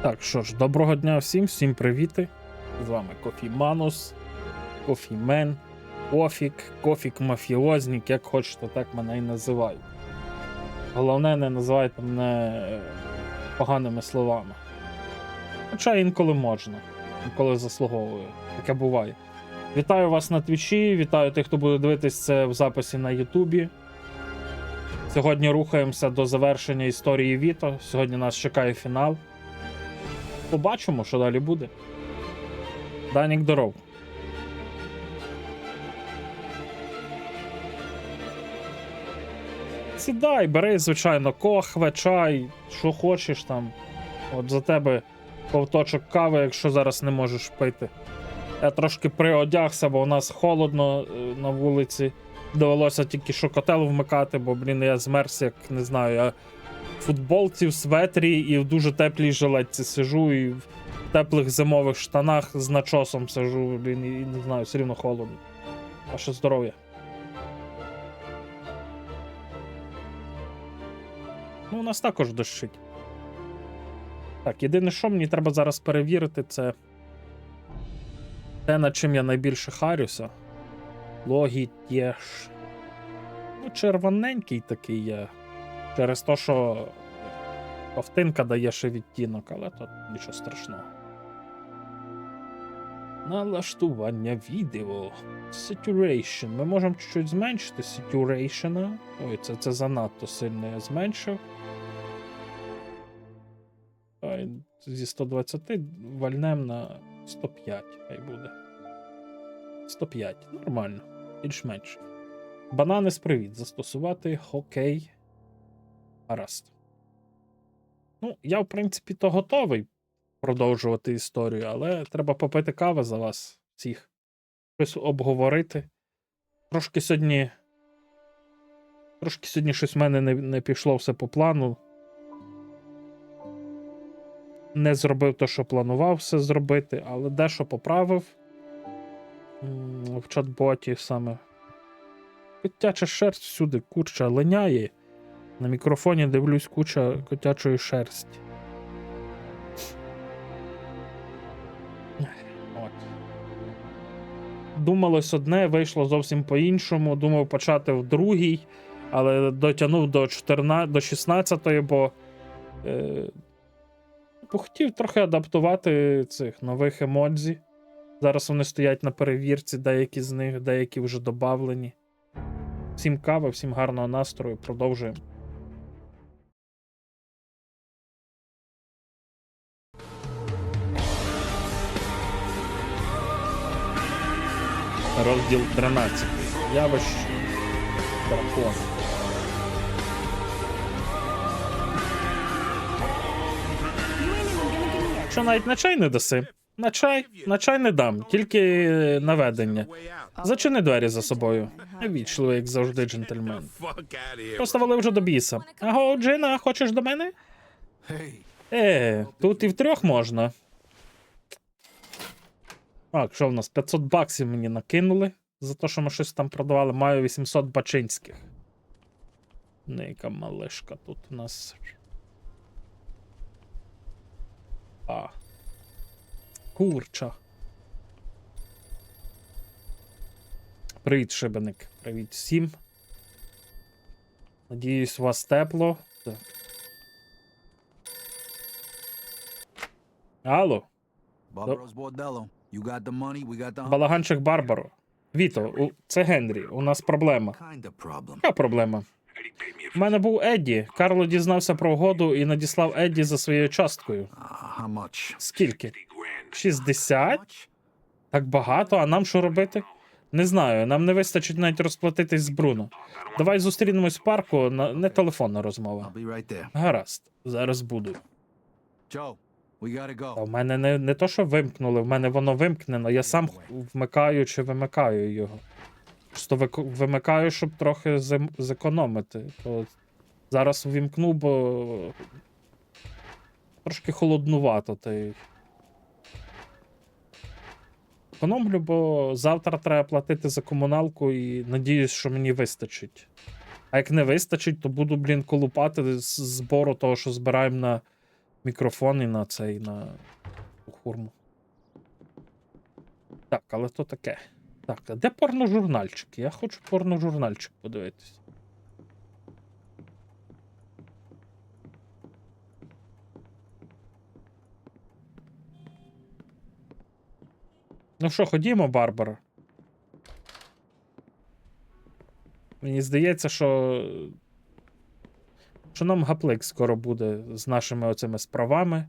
Так, що ж, доброго дня всім привіти. З вами Кофіманус, Кофімен, Кофік Мафіознік, як хочете, так мене і називають. Головне, не називайте мене поганими словами. Хоча інколи можна, інколи заслуговую, таке буває. Вітаю вас на Твічі, вітаю тих, хто буде дивитись це в записі на Ютубі. Сьогодні рухаємося до завершення історії Віто, сьогодні нас чекає фінал. Побачимо, що далі буде. Данік здоров. Сідай, бери, звичайно, кохве, чай, що хочеш там. От за тебе ковточок кави, якщо зараз не можеш пити. Я трошки приодягся, бо у нас холодно на вулиці. Довелося тільки що котел вмикати, бо, я змерз, як, не знаю, я в футболці, в светрі і в дуже теплій жилетці сижу, і в теплих зимових штанах з начосом сижу, і не знаю, все рівно холодно. Ваше здоров'я. Ну, у нас також дощить. Так, єдине, що мені треба зараз перевірити, це те, над чим я найбільше харюся. Логітєш. Ну, червоненький такий є. Через те, що ковтинка дає ще відтінок, але тут нічого страшного. Налаштування відео. Saturation. Ми можемо чуть-чуть зменшити saturation. Ой, це занадто сильно я зменшив. Зі 120 вальнем на 105. Хай буде. 105. Нормально. Більш-менш. Банани з привіт. Застосувати. Окей. Гаразд. Ну, я, в принципі, то готовий продовжувати історію, але треба попити кави за вас всіх. Щось обговорити. Трошки сьогодні щось в мене не пішло все по плану. Не зробив те, що планував все зробити, але дещо поправив. В чат-боті саме. Котяча шерсть всюди, курча линяє. На мікрофоні дивлюсь, куча котячої шерсті. От. Думалось одне, вийшло зовсім по-іншому. Думав почати в другій, але дотягнув до 16-ї, бо хотів трохи адаптувати цих нових емодзі. Зараз вони стоять на перевірці, деякі з них, деякі вже добавлені. Всім кави, всім гарного настрою, продовжуємо. Розділ 13. Явище дракона. Що навіть на чай не даси? На чай не дам, тільки наведення. Зачини двері за собою. Вічливий, як завжди, джентльмен. Просто вали вже до біса. Аго, Джина, хочеш до мене? Тут і втрьох можна. Так, що в нас? 500 баксів мені накинули за те, що ми щось там продавали. Маю 800 бачинських. Нейка малишка тут у нас. Курча. Привіт, шибеник. Привіт всім. Надіюсь, у вас тепло. Так. Алло. Балаганчик Барбаро. Віто, це Генрі. У нас проблема. Яка проблема? У мене був Едді. Карло дізнався про угоду і надіслав Едді за своєю часткою. Скільки? 60? Так багато? А нам що робити? Не знаю, нам не вистачить навіть розплатитись з Бруно. Давай зустрінемось в парку, не телефонна розмова. Гаразд, зараз буду. Та в мене не то, що вимкнули, в мене воно вимкнено, я сам вмикаю чи вимикаю його. Просто вимикаю, щоб трохи зекономити. То зараз ввімкну, бо трошки холоднувато. Економлю, бо завтра треба платити за комуналку і надіюсь, що мені вистачить. А як не вистачить, то буду, колупати з збору того, що збираємо на мікрофон і на цей, на хурму. Так, але то таке. Так, а де порножурнальчик? Я хочу порножурнальчик подивитись. Ну що, ходімо, Барбара. Мені здається, що нам гаплик скоро буде з нашими оцими справами,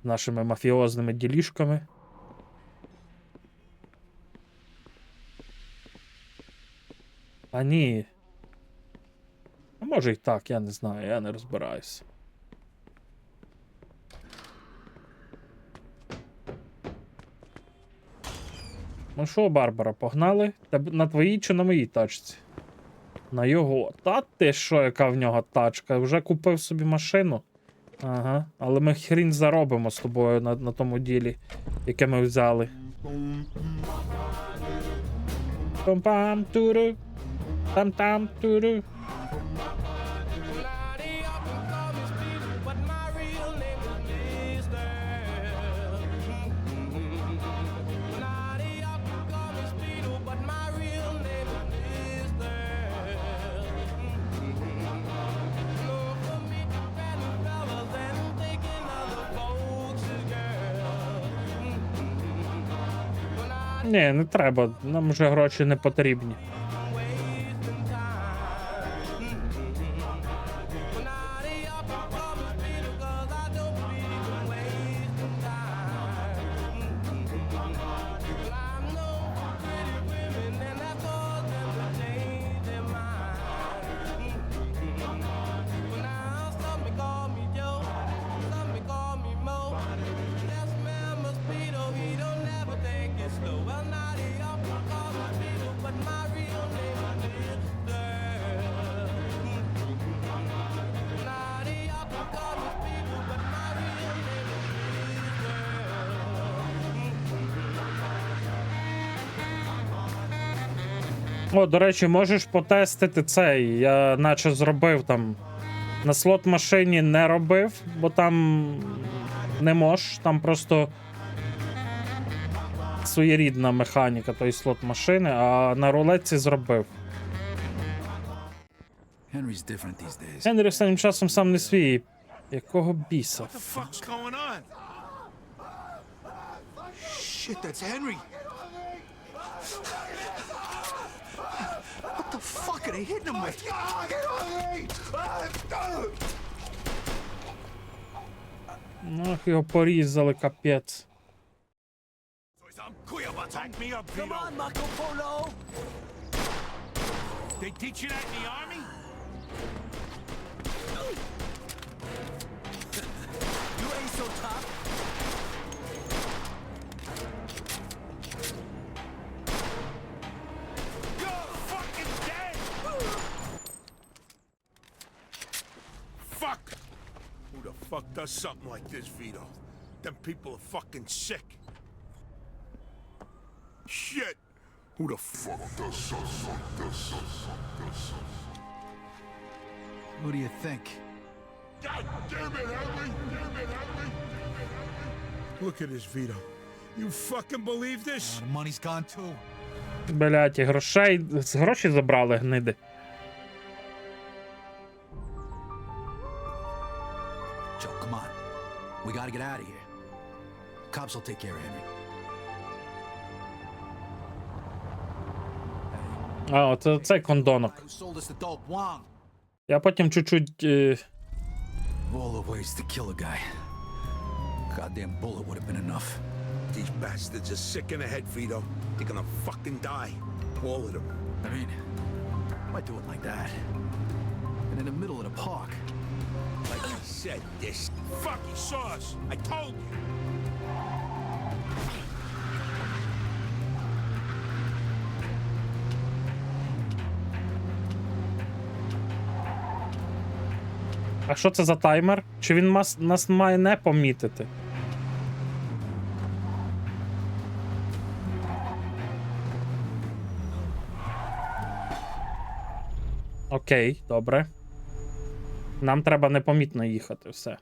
з нашими мафіозними ділішками. А ні. А може і так, я не знаю, я не розбираюся. Ну що, Барбара, погнали? На твоїй чи на моїй тачці? На його. Та ти що, яка в нього тачка? Вже купив собі машину? Ага. Але ми хрін заробимо з тобою на тому ділі, яке ми взяли. Пам-пам-туру. Там-там-туру. Ні, не треба, нам вже гроші не потрібні. О, до речі, можеш потестити цей. Я наче зробив там. На слот машині не робив, бо там не можеш, там просто своєрідна механіка, той слот машини, а на рулетці зробив. Генрі останнім часом сам не свій. Якого біса? Shit, that's Henry. What the fuck are they hitting him with? Ну, його порізали, капець. Come on, Marco Polo. They teach you that in the army? You ain't so tough. You're fucking dead. Fuck! Who the fuck does something like this, Vito? Them people are fucking sick. Shit! Who the fuck does something like this? Who do you think? God damn it, Henry! Damn it, Henry! Look at this, Vito. You fucking believe this? The money's gone too. Блять, і гроші забрали, гниди. Joe, come on. We gotta get out of here. Cops will take care of Henry. А, оце цей кондонок. Who sold us the dope? Wong. Я потім чуть-чуть... Of all the ways to kill a guy, goddamn bullet would have been enough. These bastards are sick in the head, Vito. They're gonna fucking die. All of them. I mean, why do it like that? And in the middle of the park. Like I said, this. Fuck, he saw us. I told you. А що це за таймер? Чи він нас має не помітити? Окей, добре. Нам треба непомітно їхати, все.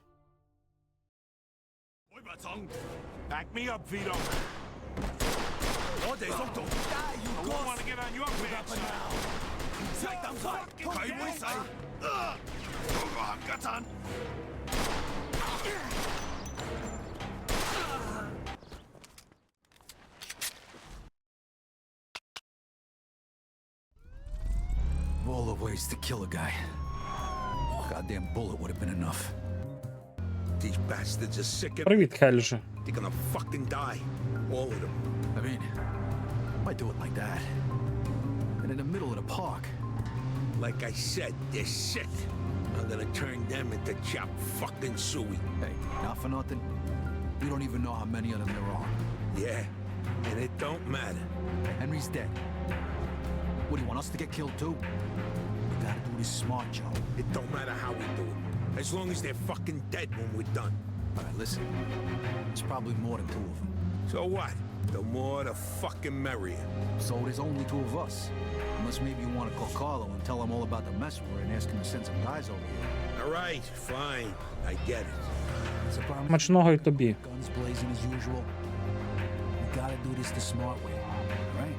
Back me up, Vito. 我哋速度加 I you won't want to get on your bad side. 細抌晒，佢會死。嗰個冚家鏟。Of all the ways to kill a guy, goddamn bullet would have been enough. These bastards are sick of Привіт, Хельже. They're gonna fucking die. All of them. I mean, why do it like that? And in the middle of the park. Like I said, they're sick. I'm gonna turn them into chopped fucking suey. Hey, not for nothing. We don't even know how many of them there are. Yeah, and it don't matter. Henry's dead. What, do you want us to get killed too? We gotta do this smart, Joe. It don't matter how we do it. As long as they're fucking dead when we're done. All right, listen. There's probably more than two of them. So what? The more the fucking merrier. So there's only two of us. Unless maybe you want to call Carlo and tell him all about the mess we're in and ask him to send some guys over here. All right, fine. I get it. It's a problem. Смачного й тобі. Guns blazing as usual. We gotta do this the smart way, all right?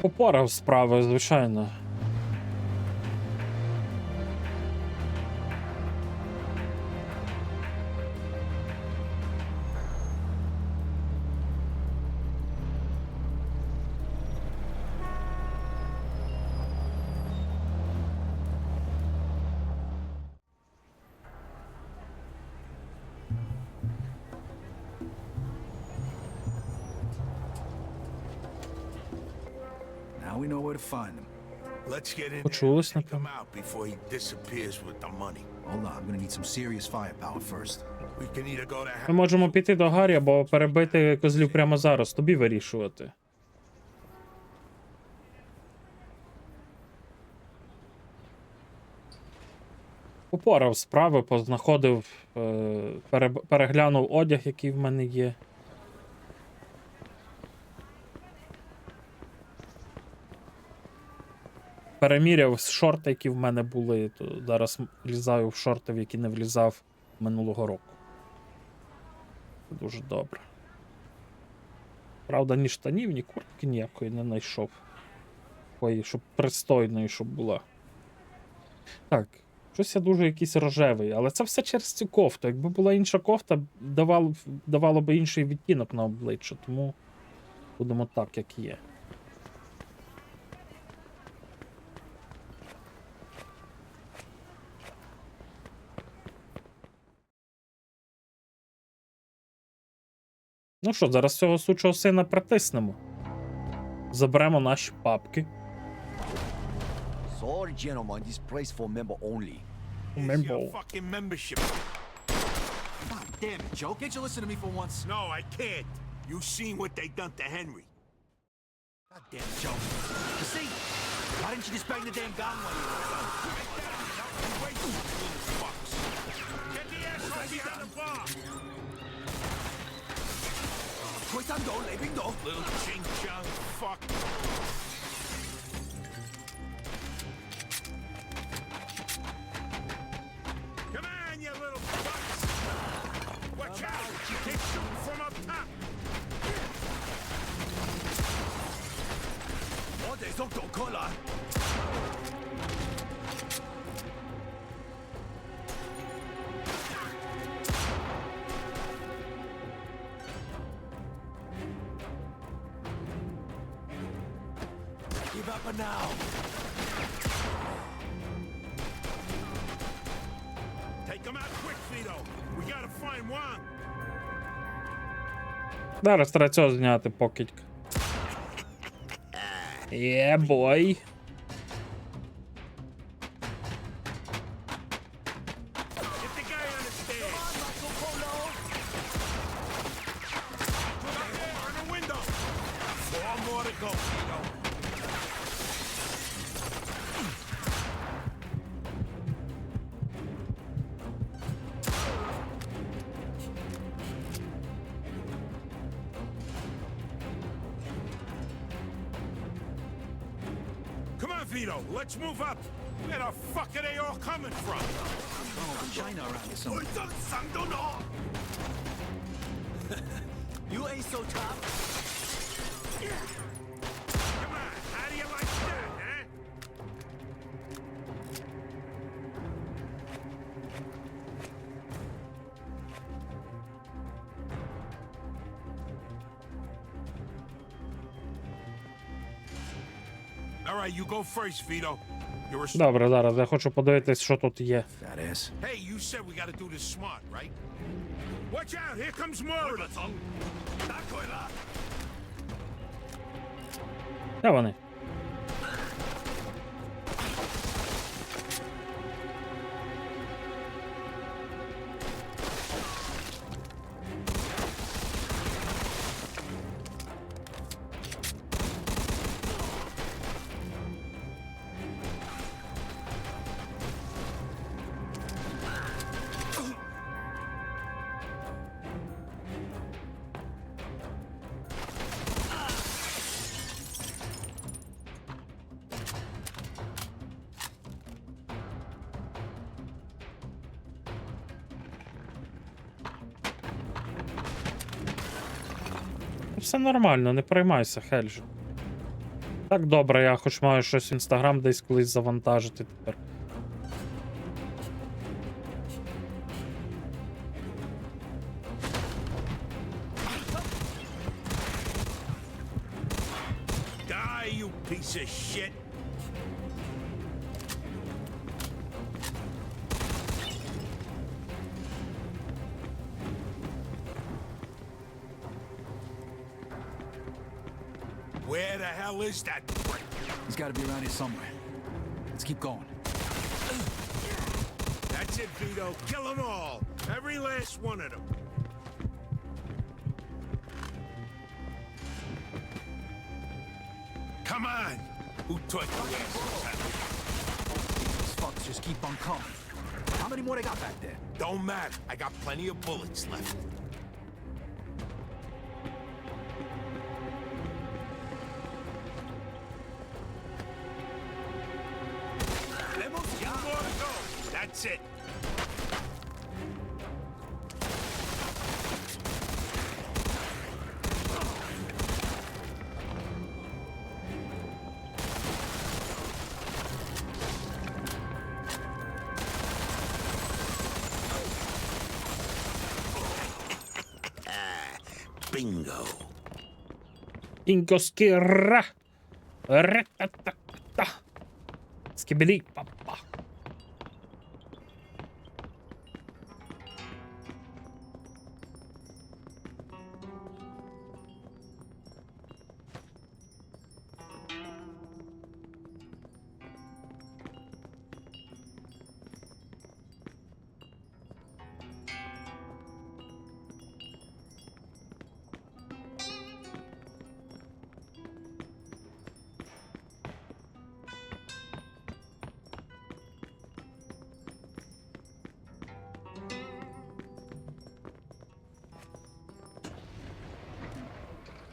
Попорав справи, звичайно. Now we know where to find him. Let's get in there and Почулось, take him напевно. out before he disappears with the money. Hold on, I'm gonna need some serious firepower first. We can either go to Ми можемо піти до Гаррі або перебити козлів прямо зараз. Тобі вирішувати. Попорав справи, познаходив, переглянув одяг, який в мене є. Переміряв шорти, які в мене були, то зараз влізаю в шорти, в які не влізав минулого року. Це дуже добре. Правда, ні штанів, ні куртки ніякої не знайшов. Такої, щоб пристойної, щоб була. Так, щось я дуже якийсь рожевий, але це все через цю кофту. Якби була інша кофта, давало б інший відтінок на обличчя, тому будемо так, як є. Ну що, зараз цього сучого сина притиснемо. Заберемо наші папки. Sorry, gentlemen, this place for member only. Here's your Member. fucking membership. God damn it, Joe. Can't you listen to me for once? No, I can't. You seen what they done to Henry. God damn it, Joe. You see? Why didn't you just bang the damn gun while you were done? Get the asshole behind the bar. 佢身到你邊度？ Little ching chong fuck. Come on, you little fucks. Watch out. She keeps shooting from up top. 我哋速度開來。Stop now. Take him out quick, Vito. We gotta find Wang. Зараз треба цього зняти покидька. Є, бой. Get the guy on the stairs. Up there on the window. 4 more to go, Vito. Come on, Vito. Let's move up. Where the fuck are they all coming from? Oh, China around here somewhere. You ain't so tough. Come on, how do you like that, huh? All right, you go first, Vito. You're a Добре, зараз я хочу подивитись, що тут є. Fat ass. Hey, you said we gotta do this smart, right? Watch out, here comes more of them. Де вони? Все нормально, не переймайся, Хельж. Так добре, я хоч маю щось в інстаграм десь колись завантажити тепер. Die, you piece of shit. Where the hell is that prick? He's got to be around here somewhere. Let's keep going. That's it, Vito. Kill them all. Every last one of them. Come on. Who took the These fucks just keep on coming. How many more they got back there? Don't matter. I got plenty of bullets left. Two more to go. That's it. Bingo. Інкоскіра! Ре-та-та-та! Скібіді, папа!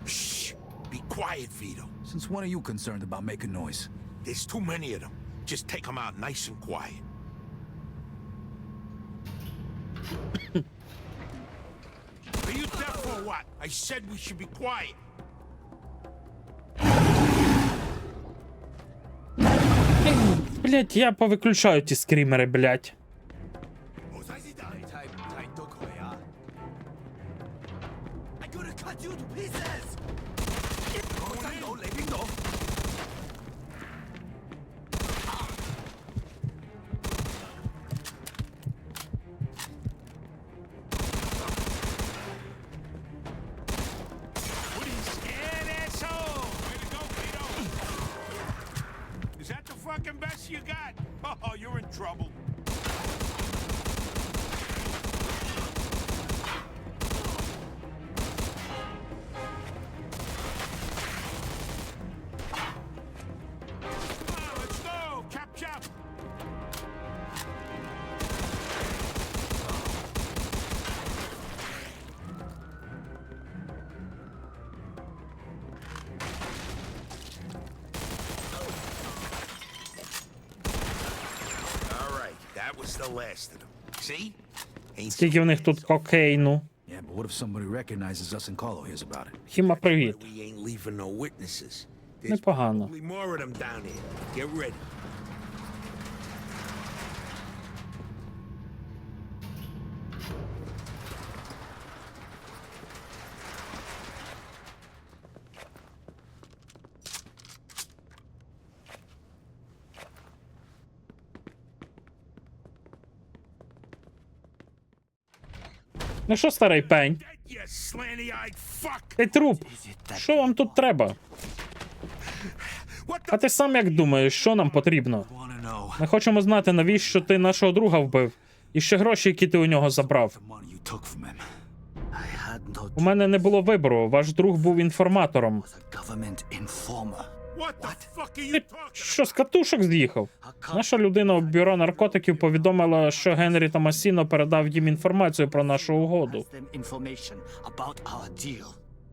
Shh. Be quiet, Vito. Since when are you concerned about making noise? There's too many of them. Just take them out nice and quiet. Are you deaf or what? I said we should be quiet. Блять, я повиключаю ті скрімери, блять. fucking best you got. Oh, you're in trouble. Let's go. Chop, chop. All right, that was the last of them. See? Ain't Скільки в них тут кокейну. Yeah, but what if somebody recognizes us and Carlo hears about it? Хіма, привіт. We ain't leaving no witnesses. There's Непогано. probably more of them down here. Get ready. Ну що, старий пень? That you slanty-eyed fuck. Ти труп. Що вам тут треба? What А the ти сам як думаєш, що нам потрібно? Wanna know Ми хочемо знати, навіщо ти нашого друга вбив. І ще гроші, які ти у нього забрав. the money you took from him? I had no У мене не було вибору. Ваш друг був інформатором. a government informer. What the fuck are you Ти talking що, з катушок з'їхав? I can't Наша людина у бюро наркотиків повідомила, що Генрі Томасіно передав їм інформацію про нашу угоду. pass them information about our deal.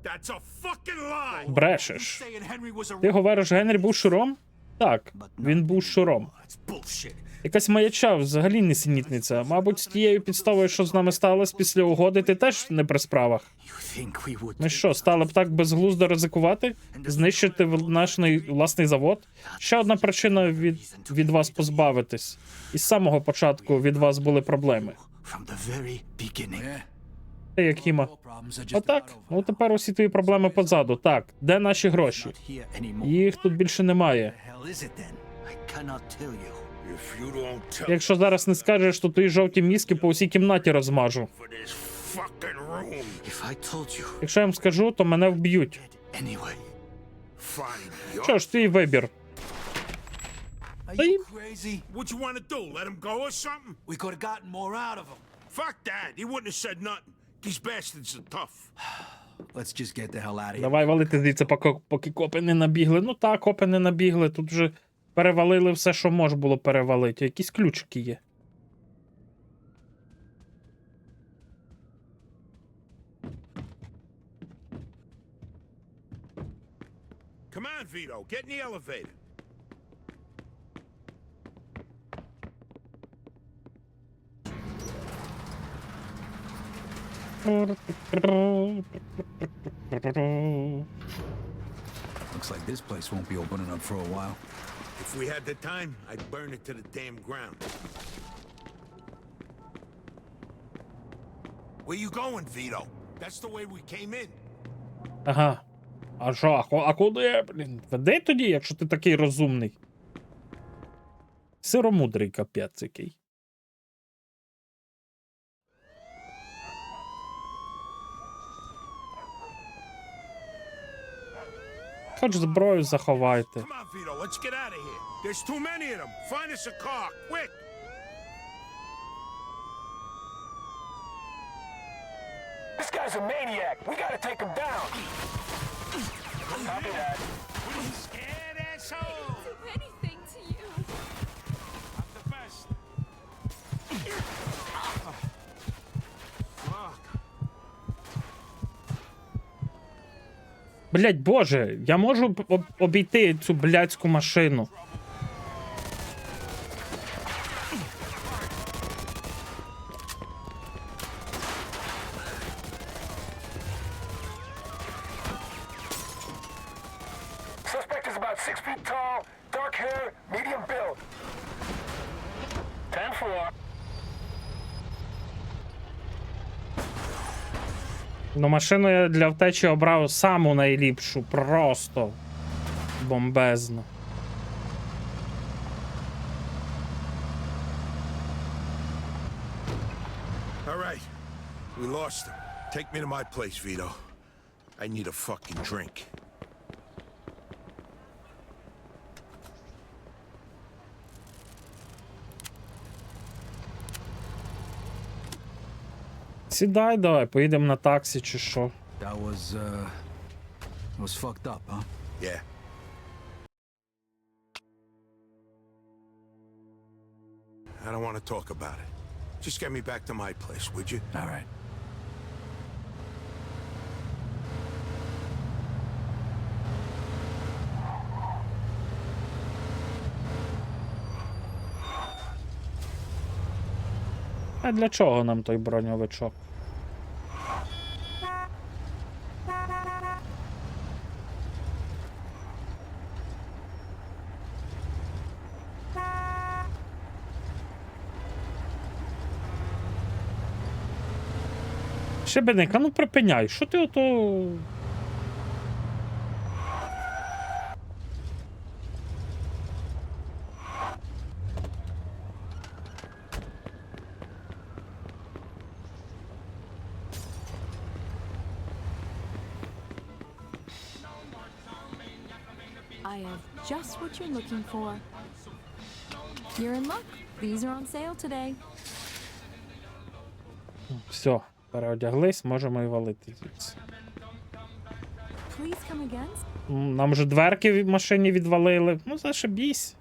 That's a fucking lie. Брешеш. Saying Henry was a Ти говориш, Генрі був шуром? Так, він був шуром. That's bullshit. Якась маяча взагалі несенітниця. Мабуть, з тією підставою, що з нами сталося після угоди, ти теж не при справах. You think we would Ми що, стали б так безглуздо ризикувати? Знищити наш власний завод? Ще одна причина від вас позбавитись. Із самого початку від вас були проблеми. from the very beginning? Yeah. Ти як Хіма. Problems are just Отак, ну тепер усі твої проблеми позаду. Так, де наші гроші? not here anymore. Їх тут більше немає. Hell is it then? I cannot tell you. If you don't tell Якщо зараз не скажеш, то твої жовті мізки по усій кімнаті розмажу. for this fucking room. If I told you Якщо я їм скажу, то мене вб'ють. anyway. Fine. Що ж, твій вибір. Are Hey. you crazy? What you want to do? Let him go or something? We could have gotten more out of him. Fuck that. He wouldn't have said nothing. These bastards are tough. Let's just get the hell out of here. Давай валити звідси, поки копи не набігли. Ну так, копи не набігли. Тут вже перевалили все, що можна було перевалити. Якісь ключики є. Come on, Vito. Get in the elevator. Looks like this place won't be opening up for a while. If we had the time, I'd burn it to the damn ground. Where you going, Vito? That's the way we came in. Ага. А що, а куди, блін? Веди тоді, якщо ти такий розумний. Сиромудрий капець який. Хоч зброю заховайте. Come on, Vito. Let's get out of here. There's too many of them. Find us a car, quick. This guy's a maniac. We gotta take him down. Copy that. Scared asshole. Do anything to you. I'm the best. Fuck. Блять, боже, я можу обійти цю блядську машину. Suspect is about 6 feet tall, dark hair, medium build. 10-4. Ну, машину я для втечі обрав саму найліпшу, просто бомбезно. All right. We lost him. Take me to my place, Vito. I need a fucking drink. Сідай, давай, поїдемо на таксі чи що. That was fucked up, huh? Yeah. I don't want to talk about it. Just get me back to my place, would you? All right. А для чого нам той броньовичок? Шибеник, а ну припиняй, що ти ото. I have just what you're looking for. You're in luck. These are on sale today. Все, переодяглись, можемо і валити звідси. Please come again. Нам же дверки в машині відвалили. Ну, зашибісь.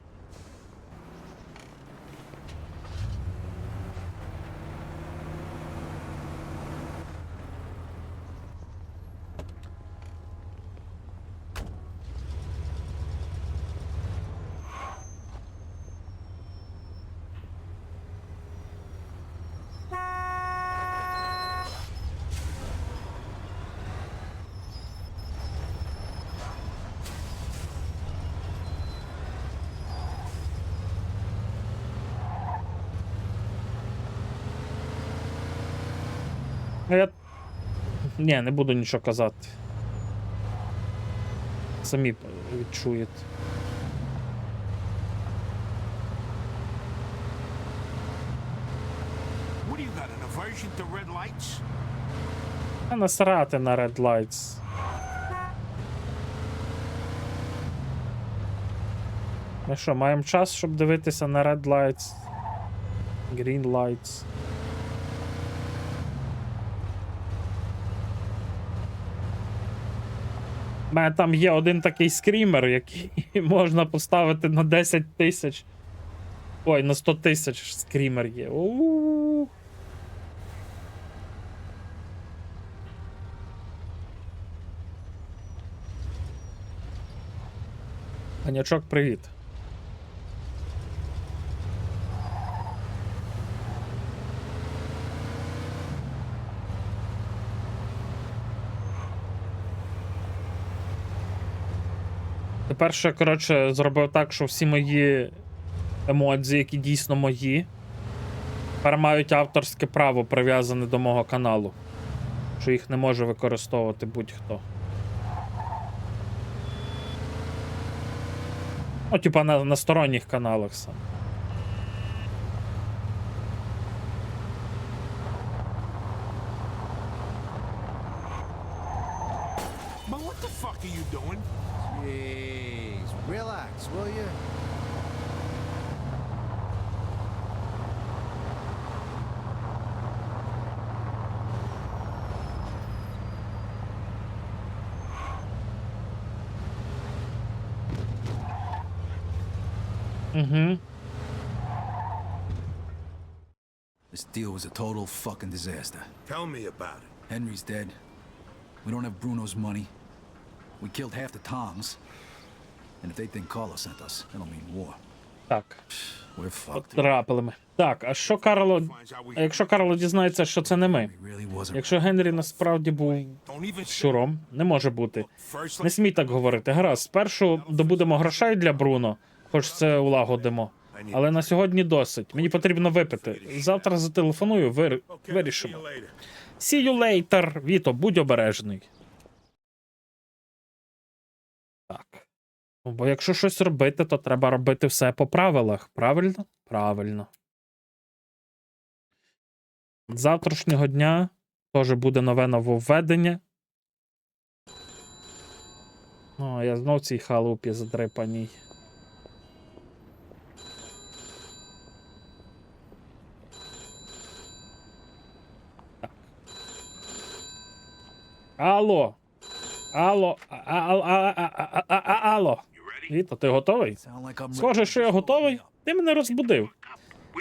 Я... Ні, не буду нічого казати. Самі відчуєте. What do you got, an aversion to red lights? А насрати на Red Lights. Ми що, маємо час, щоб дивитися на Red Lights? Green Lights. У мене там є один такий скрімер, який можна поставити на 10 тисяч. Ой, на 100 тисяч скрімер є. У-у-у. Анячок, привіт. Тепер ще, коротше, зробив так, що всі мої емодзі, які дійсно мої, тепер мають авторське право прив'язане до мого каналу. Що їх не може використовувати будь-хто. Ну, типа на сторонніх каналах сам. But what the fuck are you doing? Jeez, relax, will you? Угу. This deal was a total fucking disaster. Tell me about it. Henry's dead. We don't have Bruno's money. We killed half the Toms. And if they think Carlo sent us, that'll mean war. Так. We're fucked. Потрапили ми. Так, а що Карло. А якщо Карло дізнається, що це не ми? He really wasn't. Якщо Генрі насправді був Don't even say щуром, не може бути. first. Не смій так говорити. Гаразд, спершу добудемо грошей для Бруно, хоч це улагодимо. Але на сьогодні досить. Мені потрібно випити. Завтра зателефоную, Okay, see вирішимо. you later. See you later, Віто, будь обережний. Так. Ну, бо якщо щось робити, то треба робити все по правилах. Правильно? Правильно. З завтрашнього дня теж буде нове нововведення. О, я знов в цій халупі задрипаній. Так. Алло. Алло. Алло. Віто, ти готовий? Sound like I'm Схоже, що я готовий. Ти мене розбудив.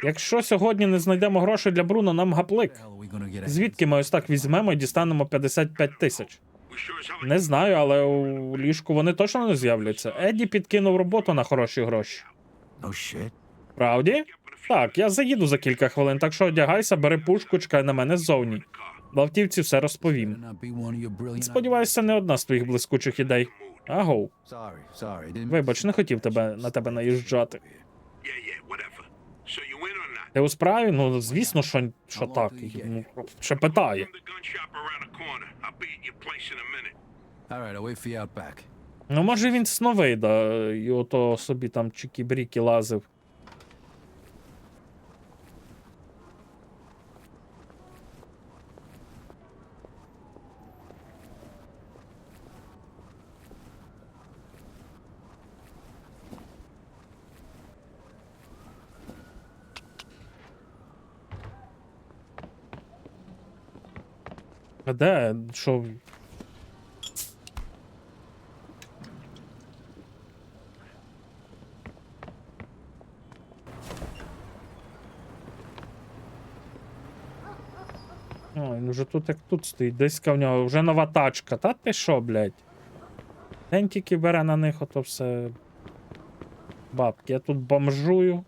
Якщо сьогодні не знайдемо грошей для Бруно, нам гаплик. How are we gonna get Звідки ми ось так візьмемо і дістанемо 55 тисяч? Не знаю, але у ліжку вони точно не з'являться. Едді підкинув роботу на хороші гроші. No shit. Правді? Так, я заїду за кілька хвилин, так що одягайся, бери пушку, чекай на мене ззовні. В автівці все розповім. Better not be one of your brilliant Сподіваюся, не одна з твоїх блискучих ідей. Агоу. Sorry. Didn't Вибач, не хотів на тебе наїжджати. Yeah, whatever. So you in or not? Ти у справі? Ну, звісно, що так. Ну, ще питає. From the gun shop around the corner. I'll be at your place in a minute. All right, I'll wait for you out back. Ну, може він сновида, і ото собі там чікі-бріки лазив. А де? Що? Ой, він вже тут як тут стоїть. Десь в нього вже нова тачка. Та ти що, блядь? День тільки бере на них ото все. Бабки, я тут бомжую.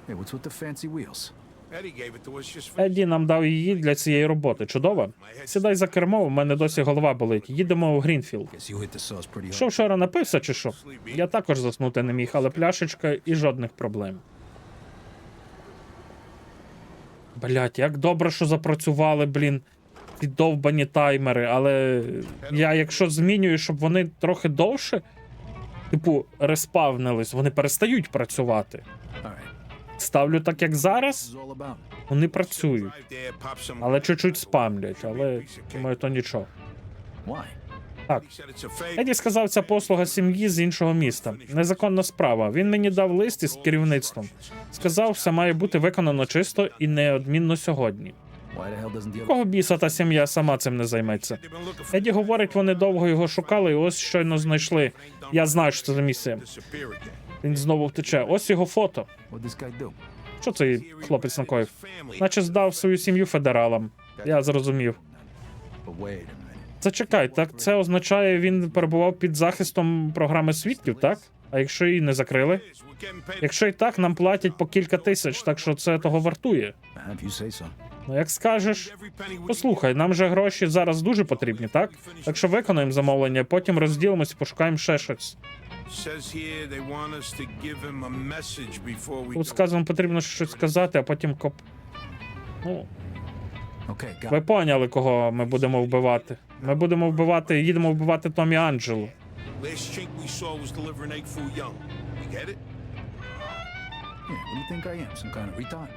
Hey, what's with the fancy wheels? Eddie gave it to us just for... Едді нам дав її для цієї роботи. Чудово? Сідай за кермо, у мене досі голова болить. Їдемо у Грінфілд. Guess you hit the sauce pretty hard. Що вчора напився чи що? Я також заснути не міг, але пляшечка і жодних проблем. Блять, як добре, що запрацювали, блін, ці довбані таймери, але я якщо змінюю, щоб вони трохи довше, типу, респавнились, вони перестають працювати. All right. Ставлю так, як This зараз, is all about. вони працюють, Drive there, pop some... але чуть-чуть спамлять, але, думаю, то нічого. Why? Так. He said it's a favor. Еді сказав, ця послуга сім'ї з іншого міста. Незаконна справа. Він мені дав лист із керівництвом. Сказав, все має бути виконано чисто і неодмінно сьогодні. Why the hell doesn't the other... Кого біса та сім'я сама цим не займеться? They've been looking for... Еді говорить, вони довго його шукали і ось щойно знайшли. Я знаю, що це за місце. Disappear again. Він знову втече. Ось його фото. What'd this guy do? Що цей хлопець накоїв? Наче здав свою сім'ю федералам. Я зрозумів. But wait a minute. Зачекай, так це означає, він перебував під захистом програми свідків, так? А якщо її не закрили? We're getting paid... Якщо і так, нам платять по кілька тисяч, так що це того вартує. If you say so. Ну, як скажеш. Every penny we... Послухай, нам же гроші зараз дуже потрібні, так? Так що виконаємо замовлення, потім розділимось і пошукаємо ще щось. Says here they want us to give him a message before we Тут go. сказано, потрібно щось сказати, а потім Ну, Okay, got ви it. поняли, кого ми будемо вбивати. Ми будемо вбивати, їдемо вбивати Томі Анджелу. Last chink we saw was delivering egg foo young. You get it? Yeah, what do you think I am? Some kind of retard?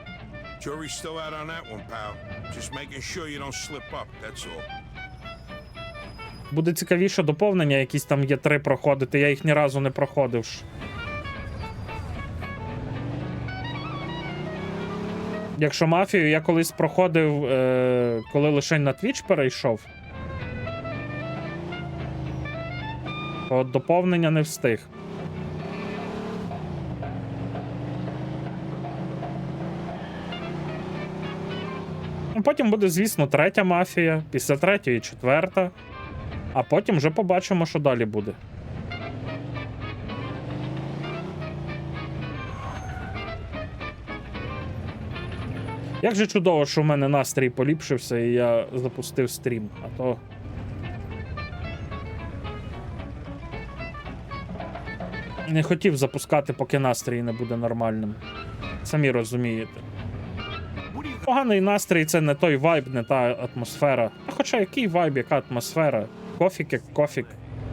Jury's still out on that one, pal. Just making sure you don't slip up, that's all. Буде цікавіше доповнення, якісь там є 3 проходити, я їх ні разу не проходив. ж. Якщо мафію, я колись проходив, коли лише на Twitch перейшов. То доповнення не встиг. Ну, потім буде, звісно, 3-я мафія, після 3-ї 4-та. А потім вже побачимо, що далі буде. Як же чудово, що в мене настрій поліпшився і я запустив стрім, а то. Не хотів запускати, поки настрій не буде нормальним. Самі розумієте. Поганий настрій це не той вайб, не та атмосфера. А хоча який вайб, яка атмосфера? Кофік як кофік.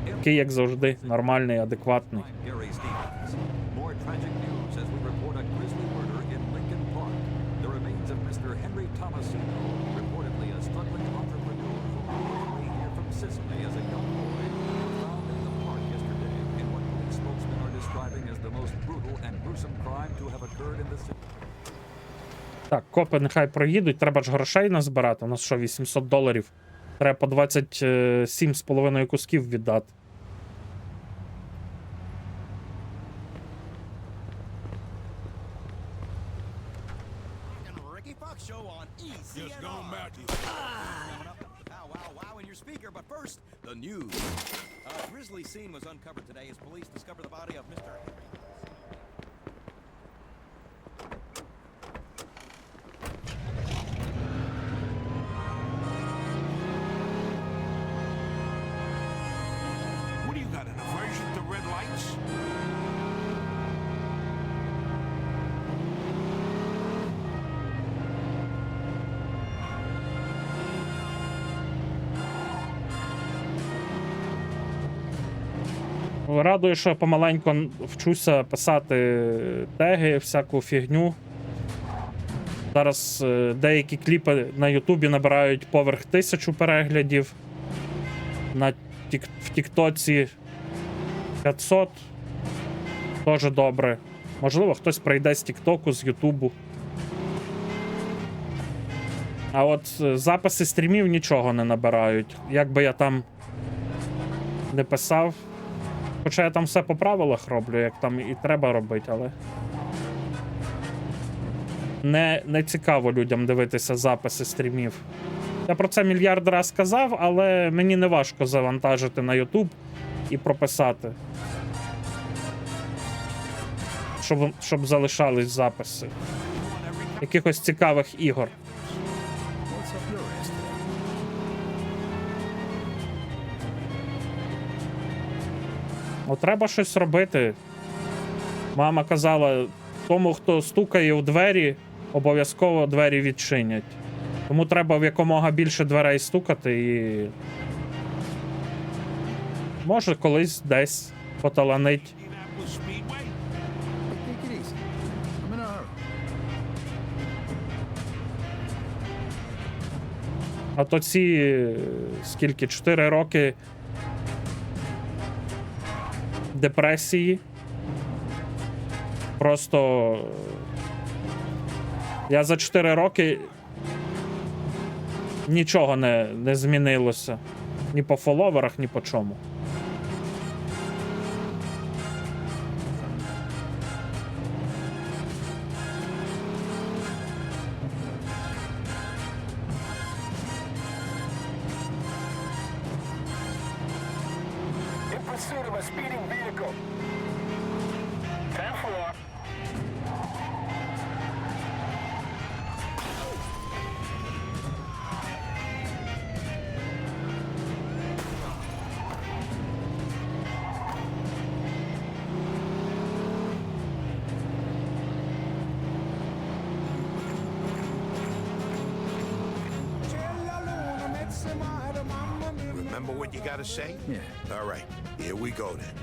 Такий, як завжди, нормальний, адекватний. Gary Stevens. More tragic news as we report a grisly murder in Lincoln Park. The remains of Mr. Henry Tomasino, reportedly a struggling entrepreneur who made his way here from Sicily as a young boy, were found in the park yesterday in what police spokesmen are describing as the most brutal and gruesome crime to have occurred in the city. Так, копи нехай проїдуть, треба ж грошей назбирати. У нас що, $800? Треба по 27,5 кусків віддати. Ricky Fox show on ECNR. Just gone back to Wow, wow, wow, in your speaker. But first, the news. A grisly scene was uncovered today as police discovered the body of Mr. Henry. What do you got, an aversion to red lights? Радую, що помаленьку вчуся писати теги, всяку фігню. Зараз деякі кліпи на Ютубі набирають поверх 1000 переглядів. В Тіктоці 500. Тоже добре. Можливо, хтось прийде з Тіктоку, з Ютубу. А от записи стрімів нічого не набирають. Як би я там не писав. Хоча я там все по правилах роблю, як там і треба робити, але. Не цікаво людям дивитися записи стрімів. Я про це мільярд раз сказав, але мені не важко завантажити на YouTube і прописати. Щоб залишались записи. Якихось цікавих ігор. What's up your ass today? Треба щось робити. Мама казала, тому, хто стукає у двері, обов'язково двері відчинять. Тому треба в якомога більше дверей стукати і. Може, колись десь поталанить. Indianapolis Speedway? Take it easy. I'm in a hurry. А то ці скільки? 4 роки депресії. Просто я за 4 роки нічого не змінилося. Ні по фоловерах, ні по чому. In pursuit of a speeding vehicle. 10-4. Remember what you gotta say? Yeah. All right, here we go then.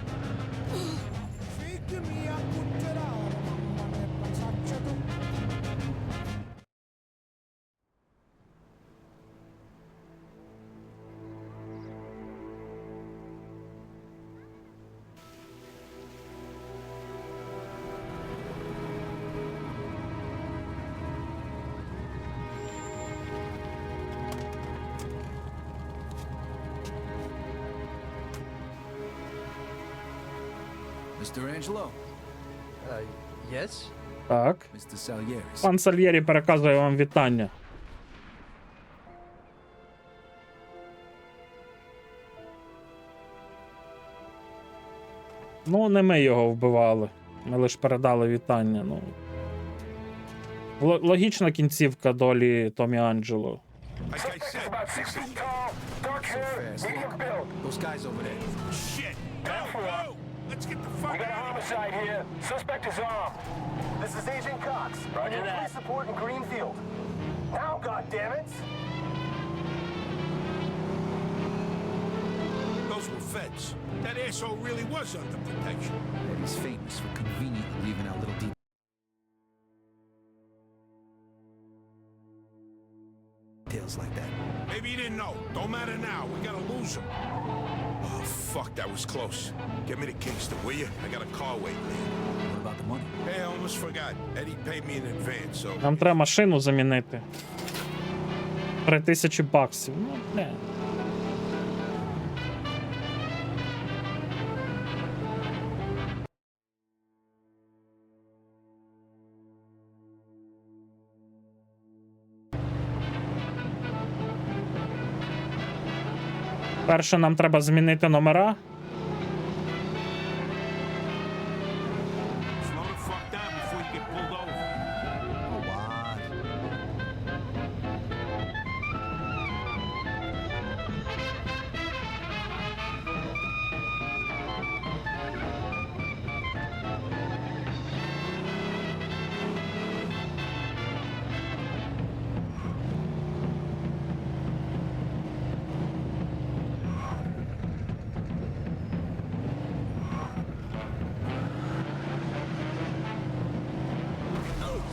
Mr. Angelo, Yes? Так. Mr. Salieri. Пан Сальєрі переказує вам вітання. Ну, не ми його вбивали. Ми лише передали вітання. Ну. Логічна кінцівка долі Томі Анджело. Like I Suspect is said, about 6 feet tall, dark hair, fast. medium build. Those guys over there. shit. Go, go. Let's get the We fuck got a out of here. homicide here. Suspect is armed. This is Agent Cox. Roger that. Police support in Greenfield. Now, goddammit! Those were feds. That asshole really was under protection. Eddie's famous for conveniently leaving out little details like that. Maybe you didn't know. Don't matter now. We gotta lose him. Oh, fuck, that was close. Get me to Kingston, will you? I got a car waiting there. What about the money? Hey, I almost forgot. Eddie paid me in advance, so... Нам треба машину замінити. 3000 баксів. Ну, не. Перше, нам треба змінити номера. Slow the fuck down before you get pulled over. Oh, what?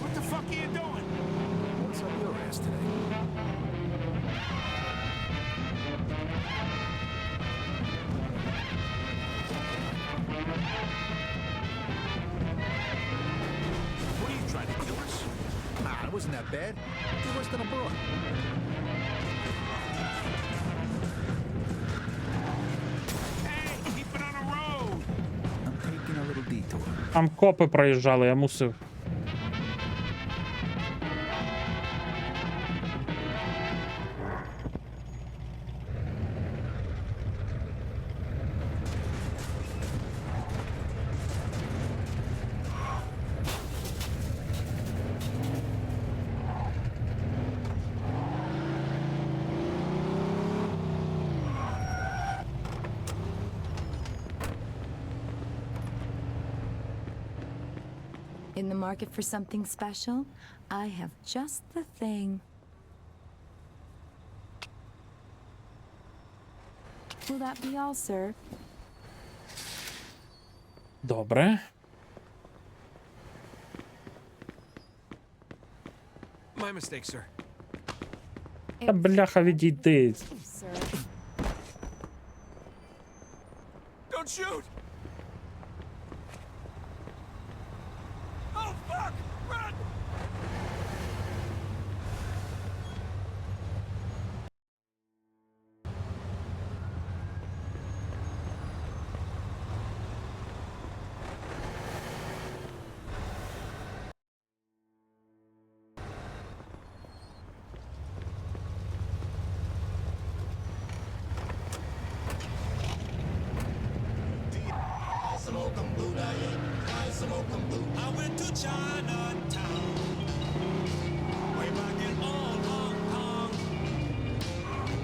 What the fuck are you doing? What's up your ass today? What are you trying to kill us? Ah, it wasn't that bad. It worse than a bullet. Hey, keep it on the road! I'm taking a little detour. Там копи проїжджали, я мусив. In the market for something special? I have just the thing. Will that be all, sir? Добре. My mistake, sir. Та бляха, відійди. Sir. Don't shoot! Oh, fuck! Run! I went to Chinatown, way back in old Hong Kong,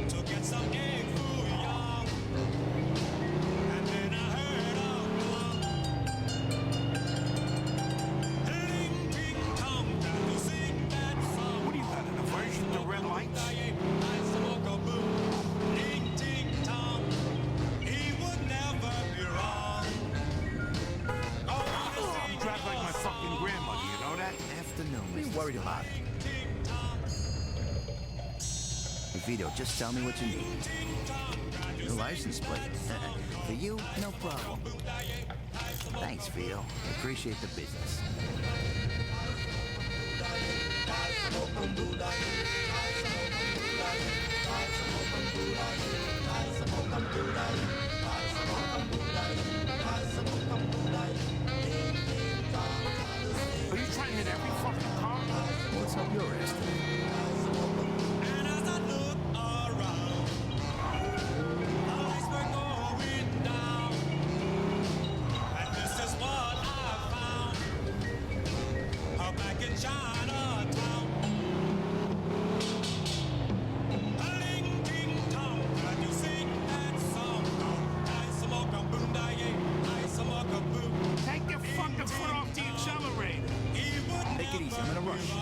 to get some egg foo young, and then I heard a gong. Ding, ding, dong, can you sing that song? What do you got, an aversion to red lights? I smoke a boom, ding, ding, dong. He would never be wrong. You drive like my fucking grandmother, you know that? Afternoon, What are you worried about? Vito, just tell me what you need. The license plate. For you, no problem. Thanks, Vito. I appreciate the business. Are you trying to hit every fucking car? What's up your ass today? And as I look around, the lights were going down, and this is what I found. Back in Chinatown. Ding, ding, dong, can you sing that song? I smoke a boom, I smoke a boom. Take your fucking foot off the accelerator. He would Take it easy, I'm in a rush. go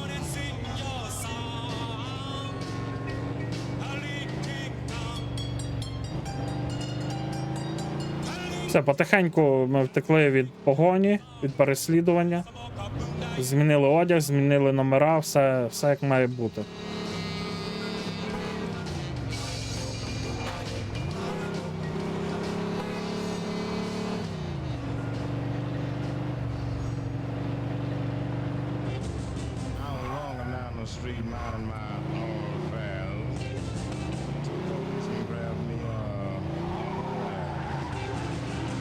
on and sing your song. Ding, ding, dong. Все, потихеньку ми втекли від погоні, від переслідування. Змінили одяг, змінили номера, все як має бути. minding my own affairs. Two policemen grabbed me unaware.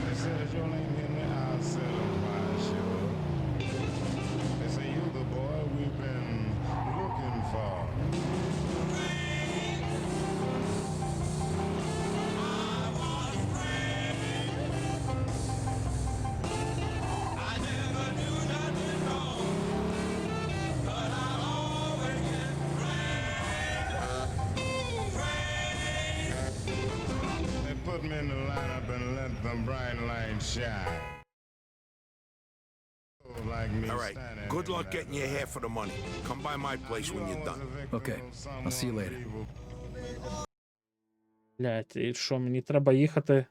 They said if your name hit me, I'll set a fire sure. They say you the boy we've been looking for. They put me in the lineup and let the bright light shine. Like me All right, standing good in luck that getting your half of the money. Come by my place when you're done. Okay, I'll see you later. Блять, і що, мені треба їхати?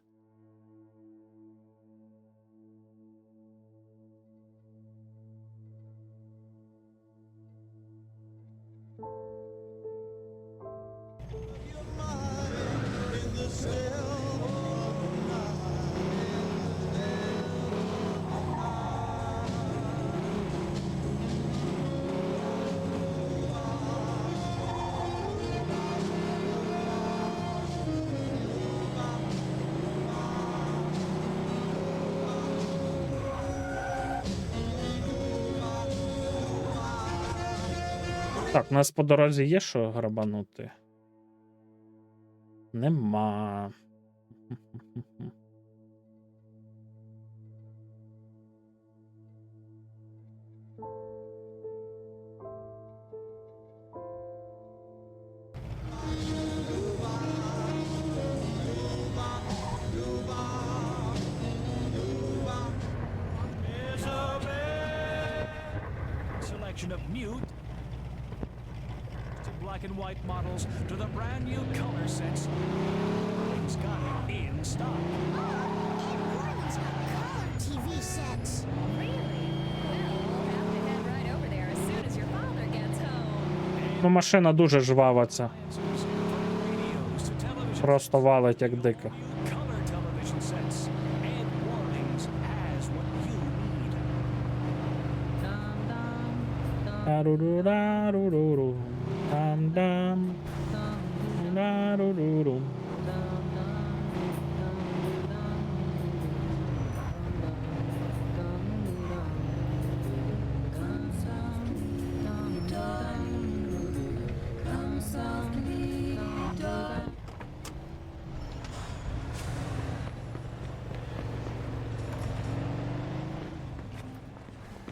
Так, у нас по дорозі є що грабанути? Нема. Selection of mute to black and white models to the brand new color sets. He's got it in stock. Morgan's got color TV sets. Really? Well, we'll have to head right over there as soon as your father gets home. Ну, машина дуже жвава ця. Radios to television Просто валить як дико. color television sets. Ed Warlings has what you need. Тарурураруруру, там-дам, раруруру.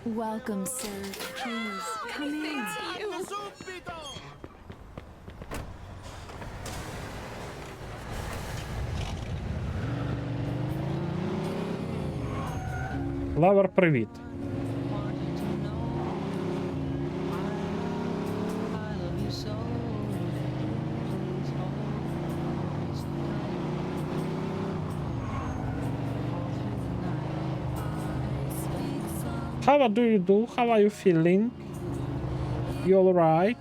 Welcome, sir. Please, come in. Лавер, привіт. How do you do? How are you feeling? You alright?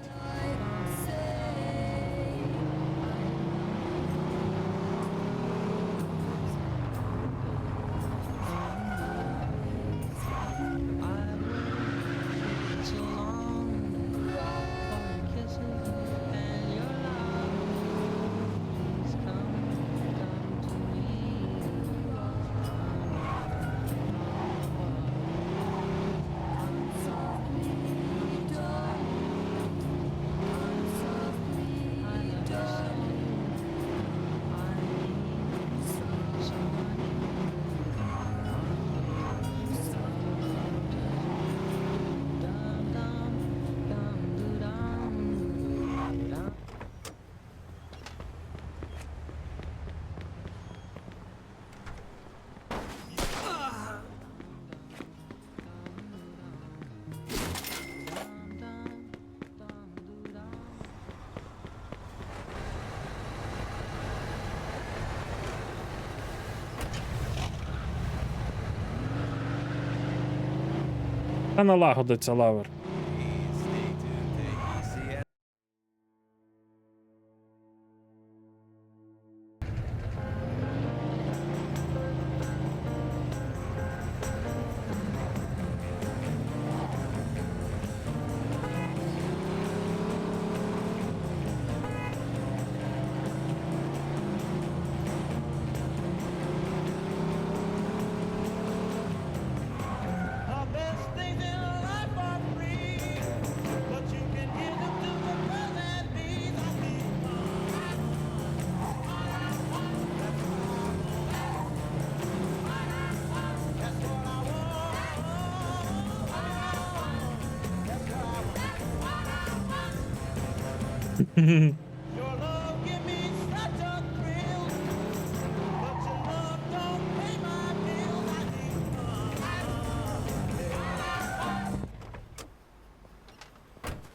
Та налагодиться лавер.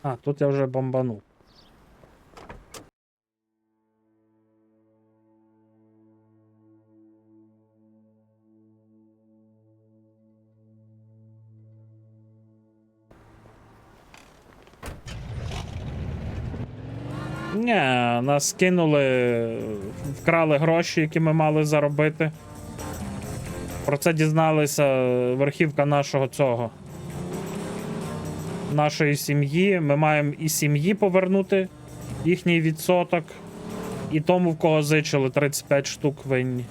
А, тут я вже бомбанув. Ні, нас кинули, вкрали гроші, які ми мали заробити. Про це дізналися верхівка нашої сім'ї. Ми маємо і сім'ї повернути їхній відсоток, і тому, в кого зичили 35 штук винні.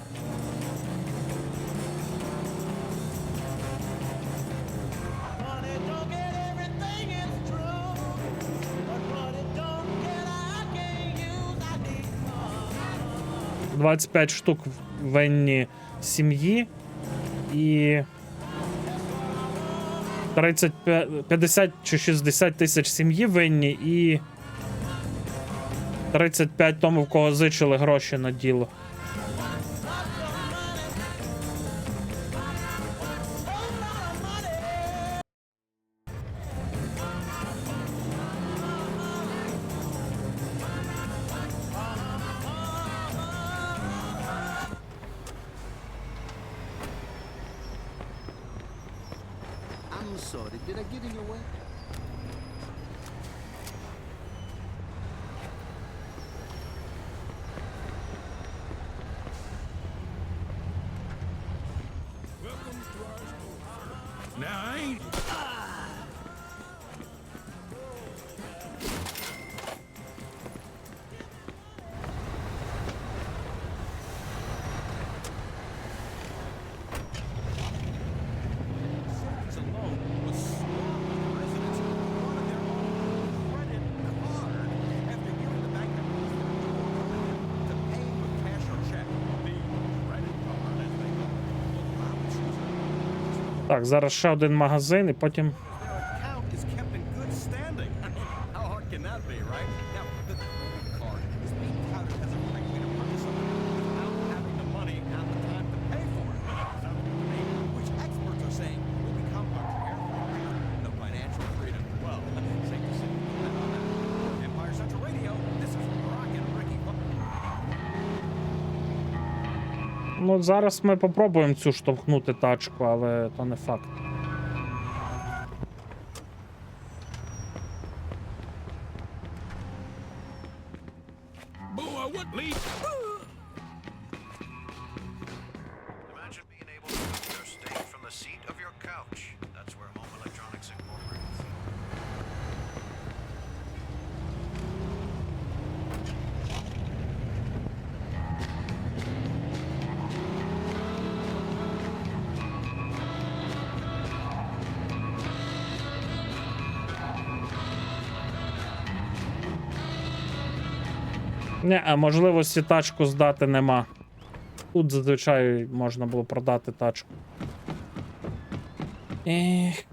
«25 штук винні сім'ї і 50 чи 60 тисяч сім'ї винні і 35 тому, в кого зичили гроші на діло. I'm sorry, did I get in your way? Now, I ain't... Так, зараз ще один магазин і потім... Account is kept in good standing. I mean, how hard can that be, right? Now, the credit card is being touted as a great way to purchase something without having the money at the time to pay for it. Sounds good to me. Which experts are saying will become our carefree, the financial freedom. Well, safe to say we don't have that. Empire Central Radio, this is Rock and Ricky. Ну, зараз ми попробуємо цю штовхнути тачку, але то не факт. Boy, what lead? Imagine being able to cook your steak from the seat of your couch. That's where Home Electronics Incorporated. Не, а можливості тачку здати нема. Тут зазвичай можна було продати тачку. Ех.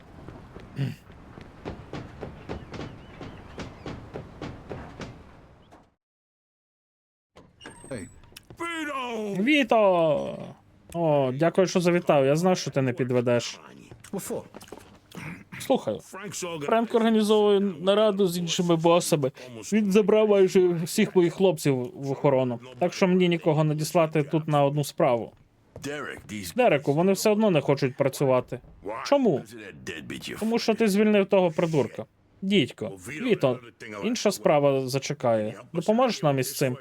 Віто! О, дякую, що завітав. Я знав, що ти не підведеш. Слухаю. Френк організовує нараду з іншими босами. Він забрав майже всіх моїх хлопців в охорону. Так що мені нікого надіслати тут на одну справу. Дереку, вони все одно не хочуть працювати. Чому? Тому що ти звільнив того придурка. Дідько, Віто, інша справа зачекає. Допоможеш нам із цим?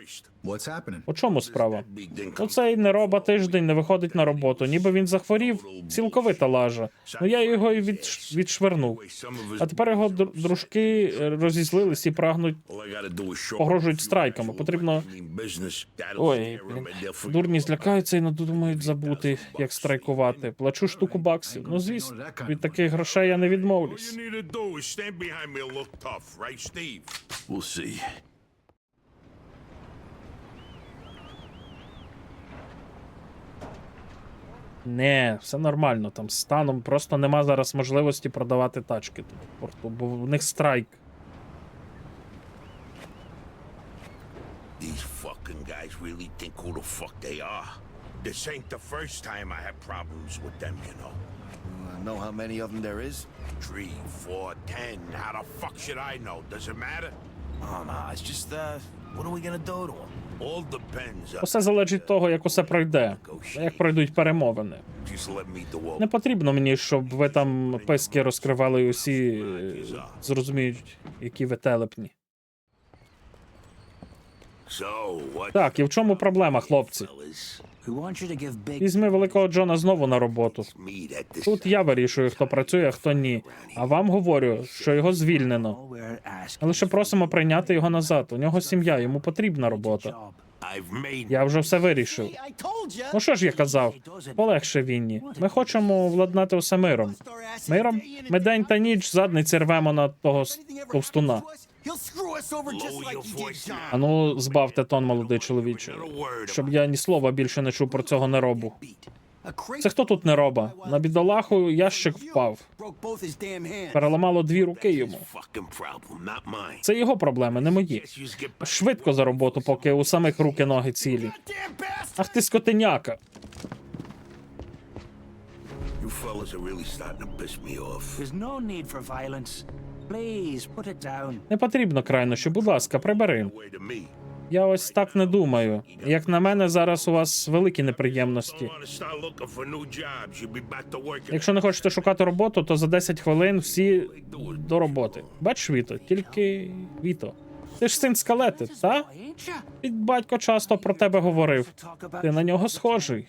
У чому справа? Оцей нероба тиждень не виходить на роботу, ніби він захворів, цілковита лажа. Ну я його і відшвернув. А тепер його дружки розізлились і прагнуть, погрожують страйками. Потрібно... Ой, блін. Дурні злякаються і надумають забути, як страйкувати. Плачу штуку баксів. Ну звісно, від таких грошей я не відмовлюсь. We'll see. Не, все нормально там з станом. Просто нема зараз можливості продавати тачки тут в порту, бо в них страйк. think who the fuck they are. This ain't the first time I had problems with them, you know. Know how many of them there is? 3, 4, 10. How the fuck should I know? Does it matter? Oh, no, it's just, what are we gonna do to them? All depends. Усе залежить від того, як усе пройде, як пройдуть перемовини. Just let me do Не потрібно мені, щоб ви там писки розкривали і усі зрозуміють, які ви телепні. So, what? Так, і в чому проблема, хлопці? We want you to give Big Візьми великого Джона знову на роботу. Me that this Тут я вирішую, хто працює, а хто ні. А вам говорю, що його звільнено. we're asking. Ми лише просимо прийняти його назад. У нього сім'я, йому потрібна робота. I've made Я вже все вирішив. Ну що ж я казав? Полегше, Вінні. Ми хочемо владнати усе миром. Миром? Ми день та ніч задниці рвемо на того товстуна. lower your voice now. Ану, збавте тон, молодий чоловіче. Щоб я ні слова більше не чув про цього неробу. Це хто тут нероба? На бідолаху ящик впав. Переламало 2 руки йому. Fucking problem, not mine. Це його проблеми, не мої. Guess you just get back. Швидко за роботу, поки у самих руки-ноги цілі. Ах ти скотиняка. You fellas are really starting to piss me off. There's no need for violence. Please, put it down. Не потрібно крайнощі, будь ласка, прибери. Way to me. Я ось так не думаю. Як на мене, зараз у вас великі неприємності. Want to start looking for new jobs? You'll be back to working. Якщо не хочете шукати роботу, то за 10 хвилин всі до роботи. Бачиш, Віто, тільки Віто. Ти ж син скелети, та? І батько часто про тебе говорив. Ти на нього схожий.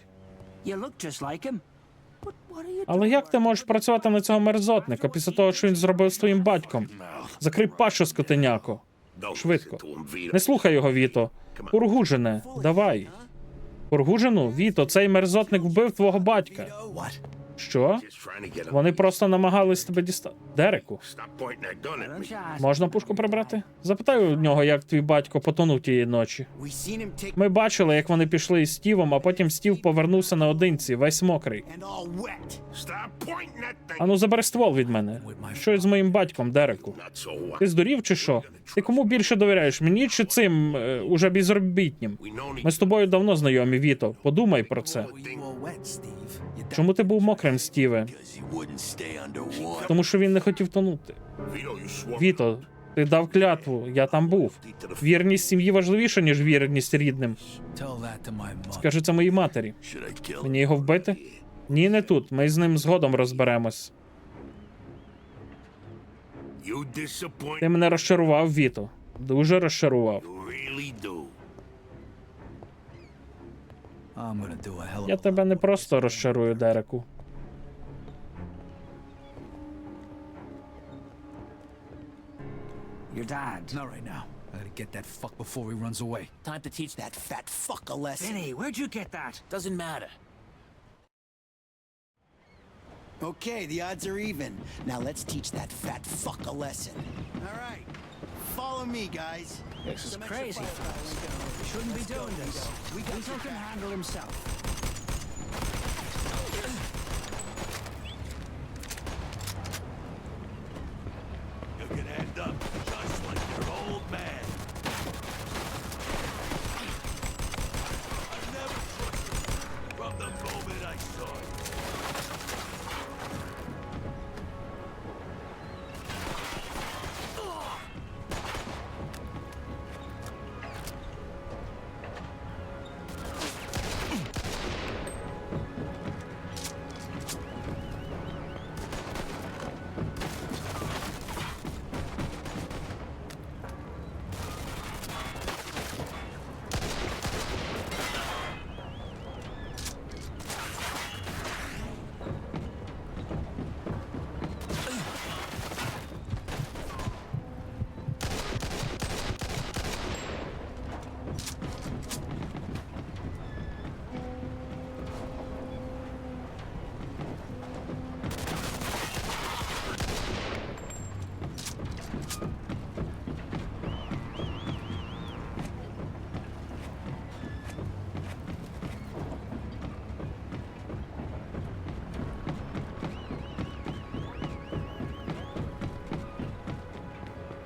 You look just like him. But what are you Але як ти можеш працювати на цього мерзотника після того, що він зробив з твоїм батьком? Закрий пащу, скотиняко. Don't Швидко. listen to him, Vito. Не слухай його, Віто. Кургужине, давай. Кургужину? Віто, цей мерзотник вбив твого батька. Що? Just trying to get him. Вони просто намагались тебе дістати. Дереку, Stop pointing that gun at me. можна пушку прибрати? Запитай у нього, як твій батько потонув тієї ночі. Ми бачили, як вони пішли із Стівом, а потім Стів повернувся наодинці, весь мокрий. Stop pointing that thing. Ану, забери ствол від мене. Що з моїм батьком, Дереку? Not so what? Ти здурів чи що? Ти кому більше довіряєш, мені чи цим уже безробітнім? We know Ми з тобою давно знайомі, Віто. Подумай про це. Чому ти був мокрим, Стіве? Тому що він не хотів тонути. Vito, you swore. Віто, ти дав клятву, я там був. Вірність сім'ї важливіша, ніж вірність рідним. Tell that to my mother. Скажи це моїй матері. Should I kill him? Мені його вбити? Ні, не тут. Ми з ним згодом розберемось. You disappoint. Ти мене розчарував, Віто. Дуже розчарував. You really do. I'm gonna do a hell of Я тебе не просто розчарую, Дереку. Your dad. Not right now. I gotta get that fuck before he runs away. Time to teach that fat fuck a lesson. Vinny, where'd you get that? Doesn't matter. Okay, the odds are even. Now let's teach that fat fuck a lesson. All right, follow me, guys. This is crazy. We shouldn't be doing this. Vito can handle himself. You can end up just like your old man. I never trusted him from the moment I saw him.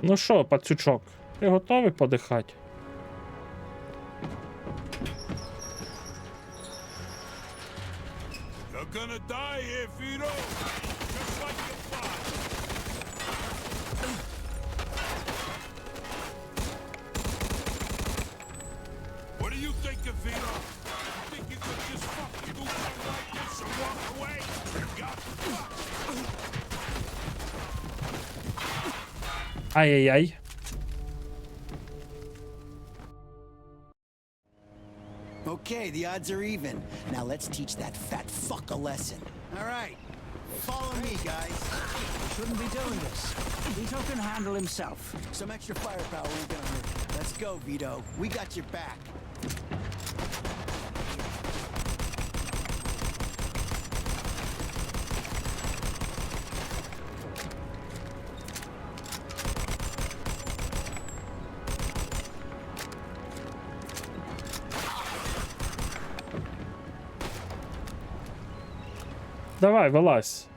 Ну що, пацючок, ти готовий подихати? You're gonna die here, Vito. Just like your father. What do you think of Vito? You think you could just fucking do something like this and walk away? You got fucked. Ай-яй-яй. Okay, the odds are even. Now let's teach that fat fuck a lesson. All right, follow me, guys. Shouldn't be doing this. Vito can handle himself. Some extra firepower ain't gonna hurt. Let's go, Vito. We got your back. Давай, вилазь.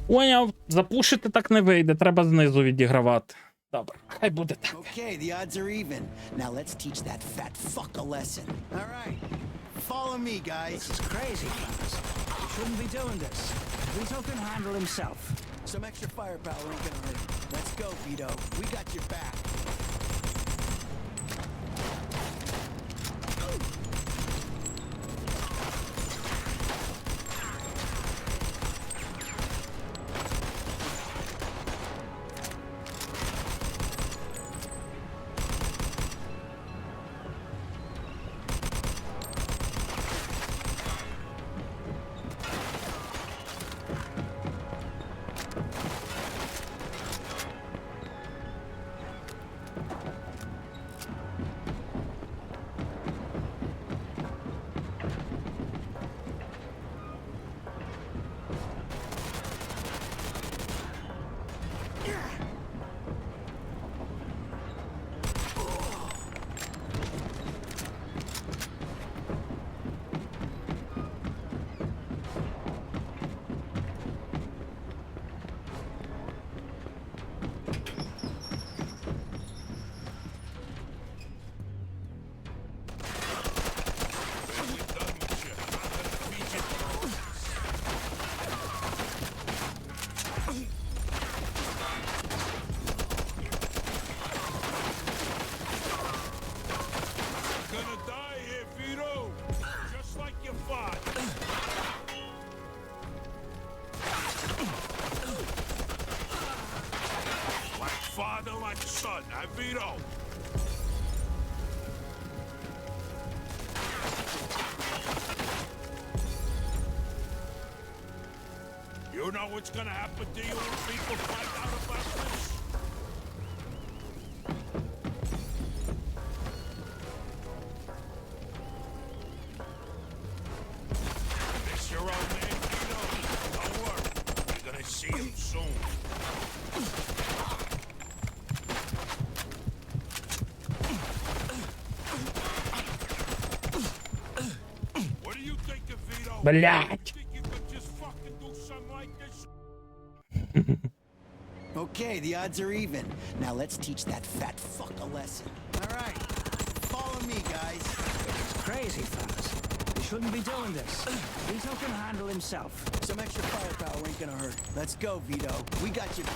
Поняв, запушити так не вийде, треба знизу відігравати. Добре, хай буде так. Okay, the odds are even. Now let's teach that fat fuck a lesson. All right, follow me, guys. This is crazy, fellas. You shouldn't be doing this. Vito can handle himself. Some extra firepower ain't gonna hurt. Let's go, Vito. We got your back. son, Vito. You know what's gonna happen to you when people find out about this? This your old man, Vito? Don't worry. You're gonna see him soon. What do you think of Vito? Блять. Okay, the odds are even. Now let's teach that fat fuck a lesson. All right, follow me, guys. It's crazy, fellas. You shouldn't be doing this. Vito can handle himself. Some extra firepower ain't gonna hurt. Let's go, Vito. We got your back.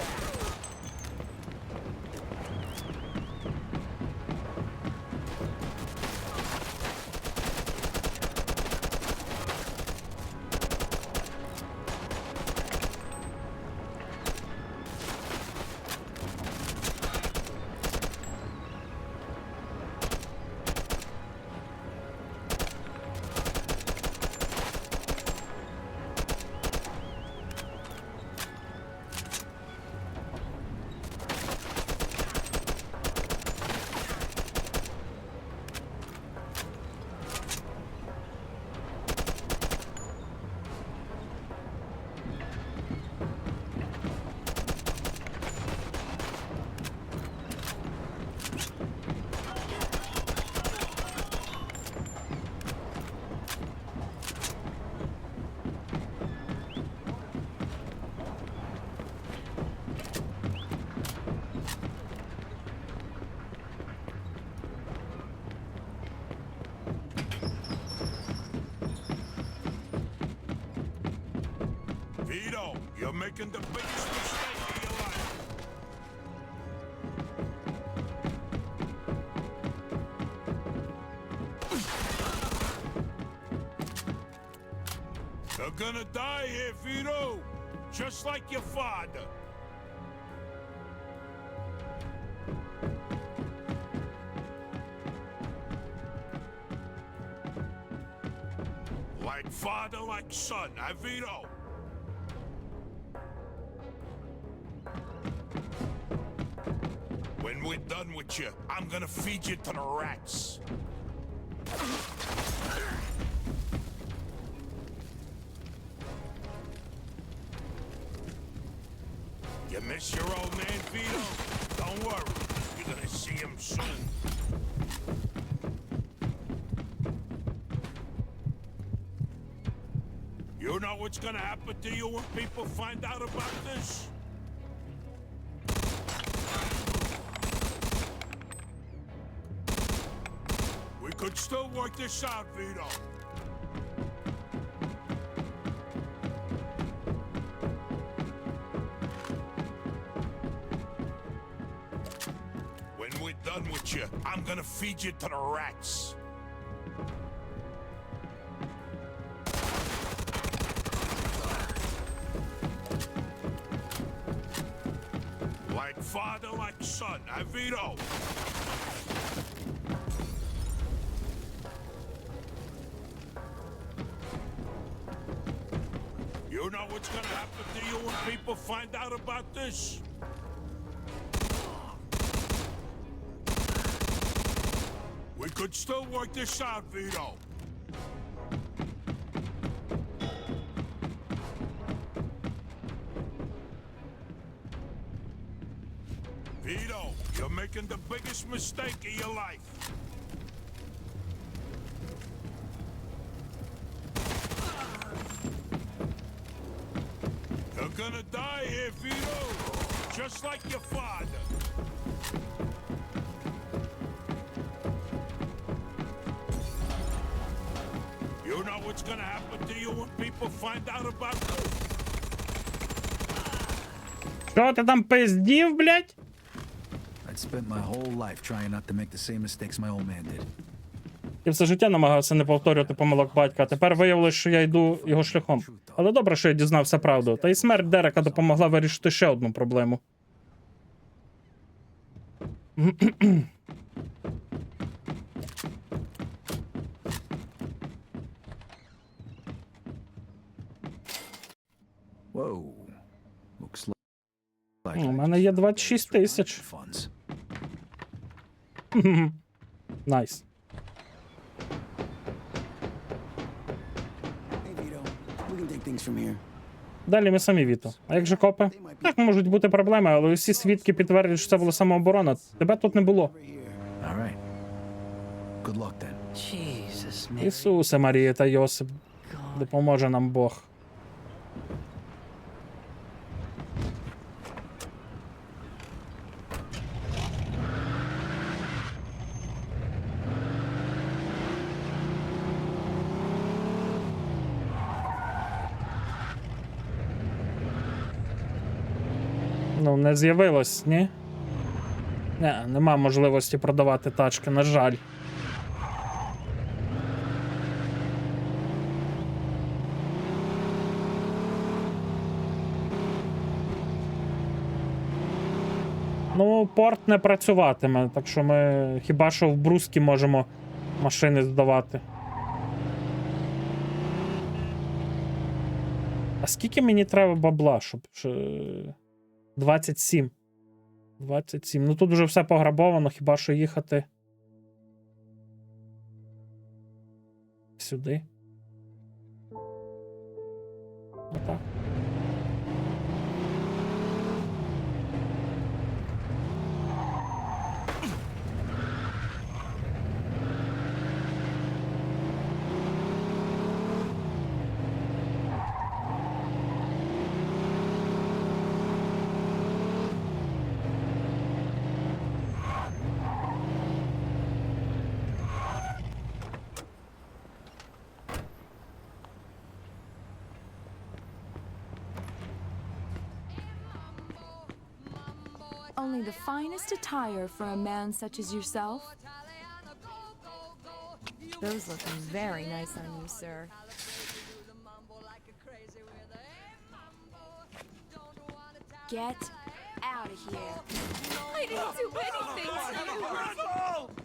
You're making the biggest mistake of your life. You're gonna die here, Vito. Just like your father. Like father, like son, huh, Vito? When we're done with you, I'm gonna feed you to the rats. You miss your old man, Vito? Don't worry, you're gonna see him soon. You know what's gonna happen to you when people find out about this? We could still work this out, Vito. When we're done with you, I'm gonna feed you to the rats. Like father, like son, huh, Vito? You know what's gonna happen to you when people find out about this? We could still work this out, Vito. Vito, you're making the biggest mistake of your life. You're gonna die here, Vito, just like your father. You know what's gonna happen to you when people find out about this? Що ти там пиздів, блядь? I'd spent my whole life trying not to make the same mistakes my old man did. Я все життя намагався не повторювати помилок батька, а тепер виявилось, що я йду його шляхом. Але добре, що я дізнався правду. Та й смерть Дерека допомогла вирішити ще одну проблему. Whoa. Looks У мене є 26 тисяч. funds. Найс. Hey, Vito. We can take things from here. Далі ми самі, Віто. А як же копи? Так, можуть бути проблеми, але усі свідки підтвердять, що це була самооборона. Тебе тут не було. All right. Good luck then. Jesus, man. Ісусе, Марія та Йосип. Допоможе нам Бог. Ну, не з'явилось, ні? Не, нема можливості продавати тачки, на жаль. Ну, порт не працюватиме, так що ми хіба що в Брускі можемо машини здавати. А скільки мені треба бабла, щоб... 27. 27. Ну тут вже все пограбовано, хіба що їхати сюди. Отак. Only the finest attire for a man such as yourself. Those look very nice on you, sir. Get out of here. I didn't do anything to you.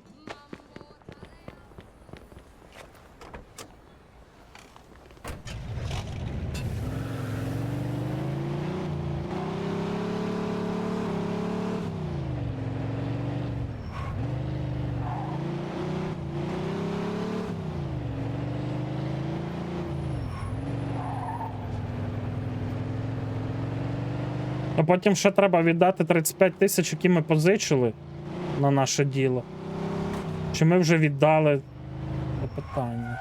А потім ще треба віддати 35 тисяч, які ми позичили на наше діло. Чи ми вже віддали? Це питання.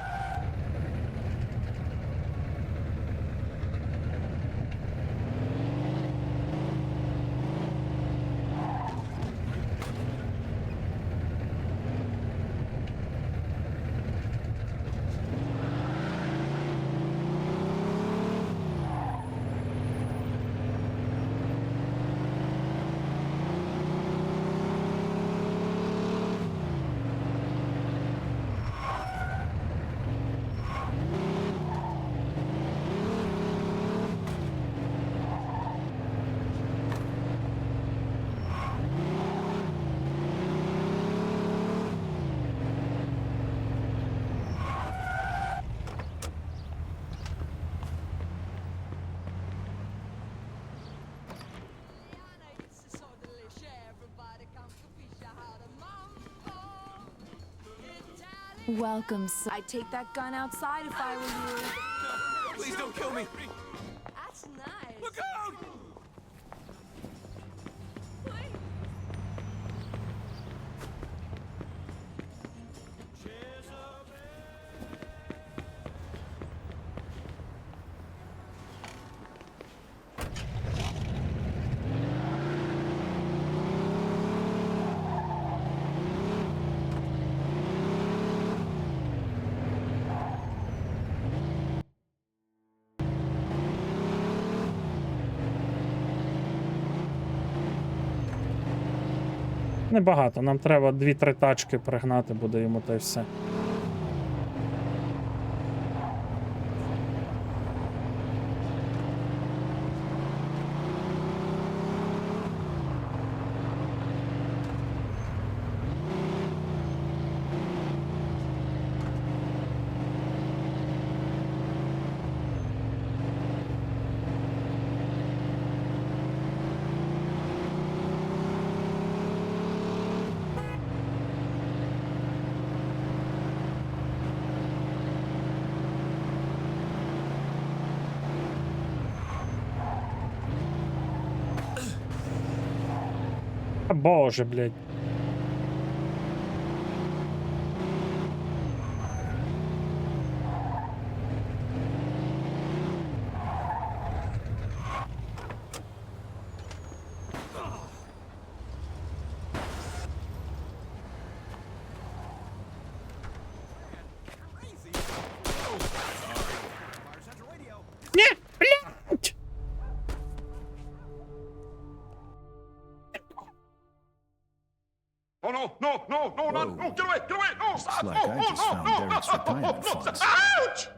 Welcome, sir. I'd take that gun outside if I were you. Please don't kill me. That's nice. Look out! Небагато, нам треба 2-3 тачки пригнати буде йому, та й все. Боже, блядь. Ні, блядь! Oh, no, no, no, no, not, no, get away, no, stop, Looks like I just found Derek's retirement funds. Ouch!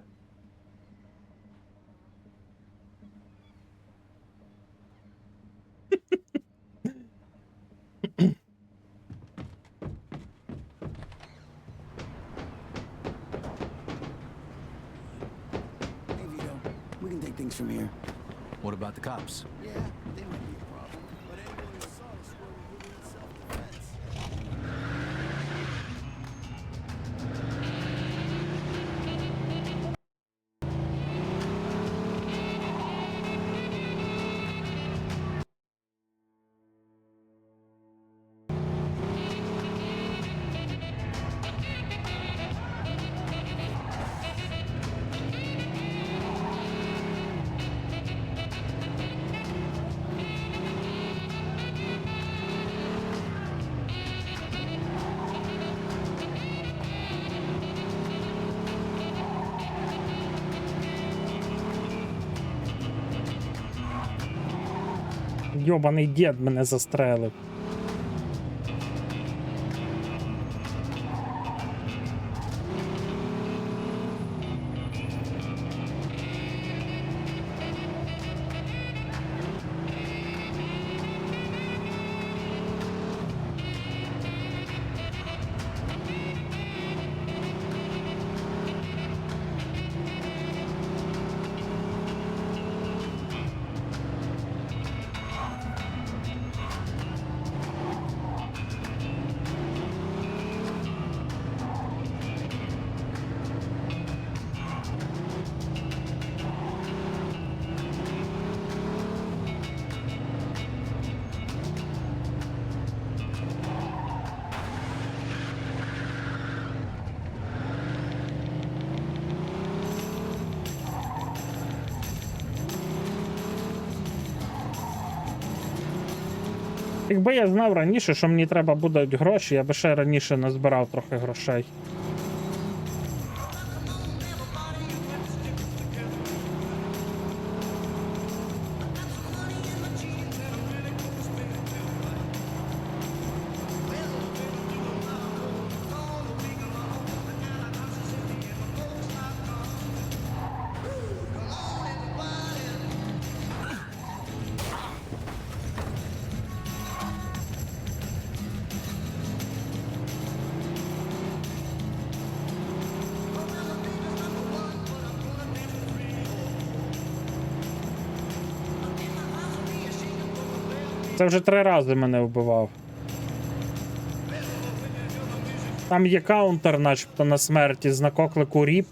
Hey, Vito. We can take things from here. What about the cops? Yeah, they might be a problem. But anyone who saw us swore we really need self-defense. Йобаний дід мене застрелив. Якби я знав раніше, що мені треба будуть гроші, я би ще раніше назбирав трохи грошей. Це вже 3 рази мене вбивав. Там є каунтер, начебто, на смерті, знак оклику ріп.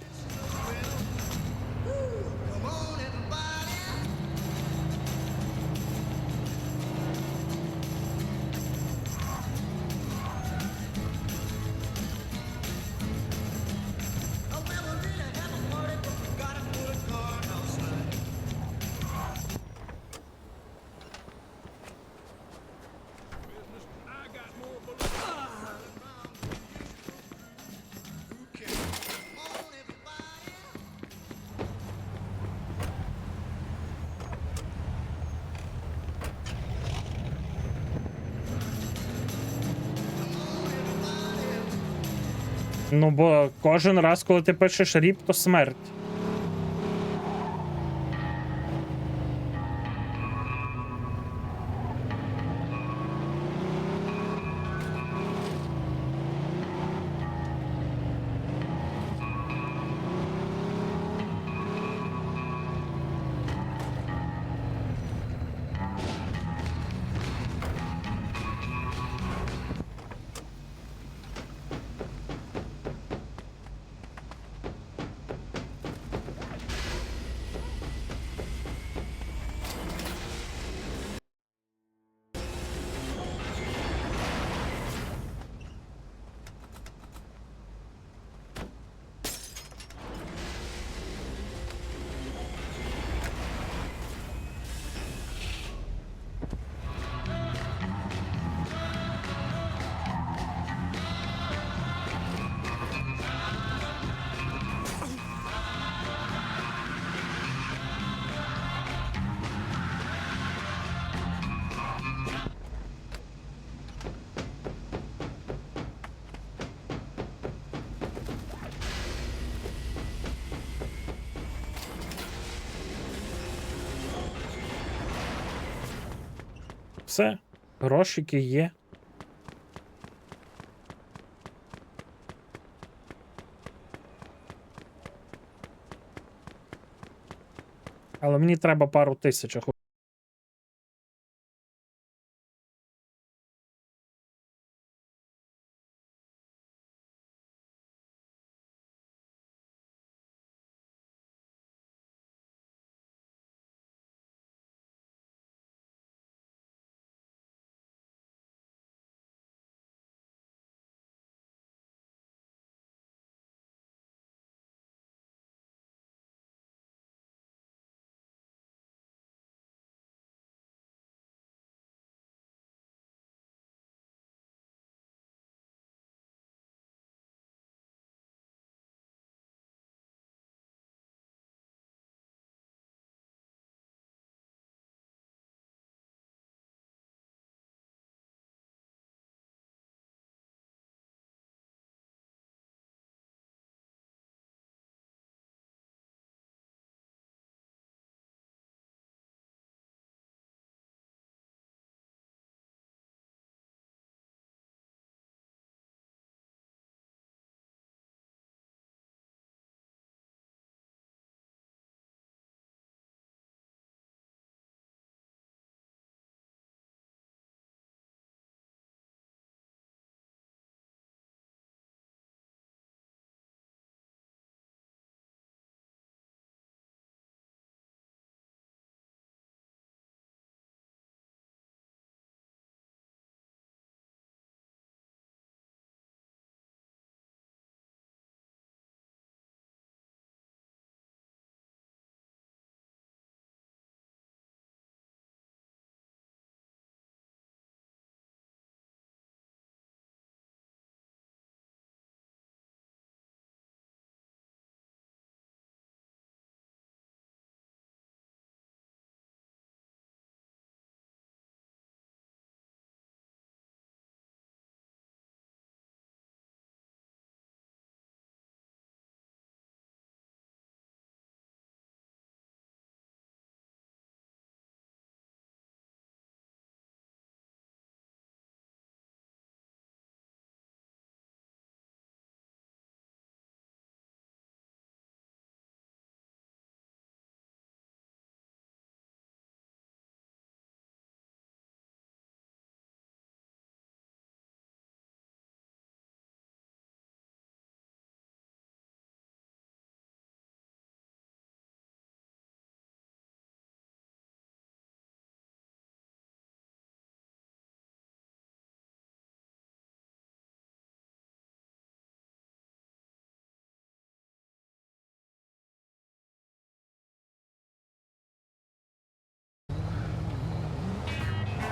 Ну, бо кожен раз, коли ти пишеш ріп, то смерть. Все, грошики є. Але мені треба пару тисяч.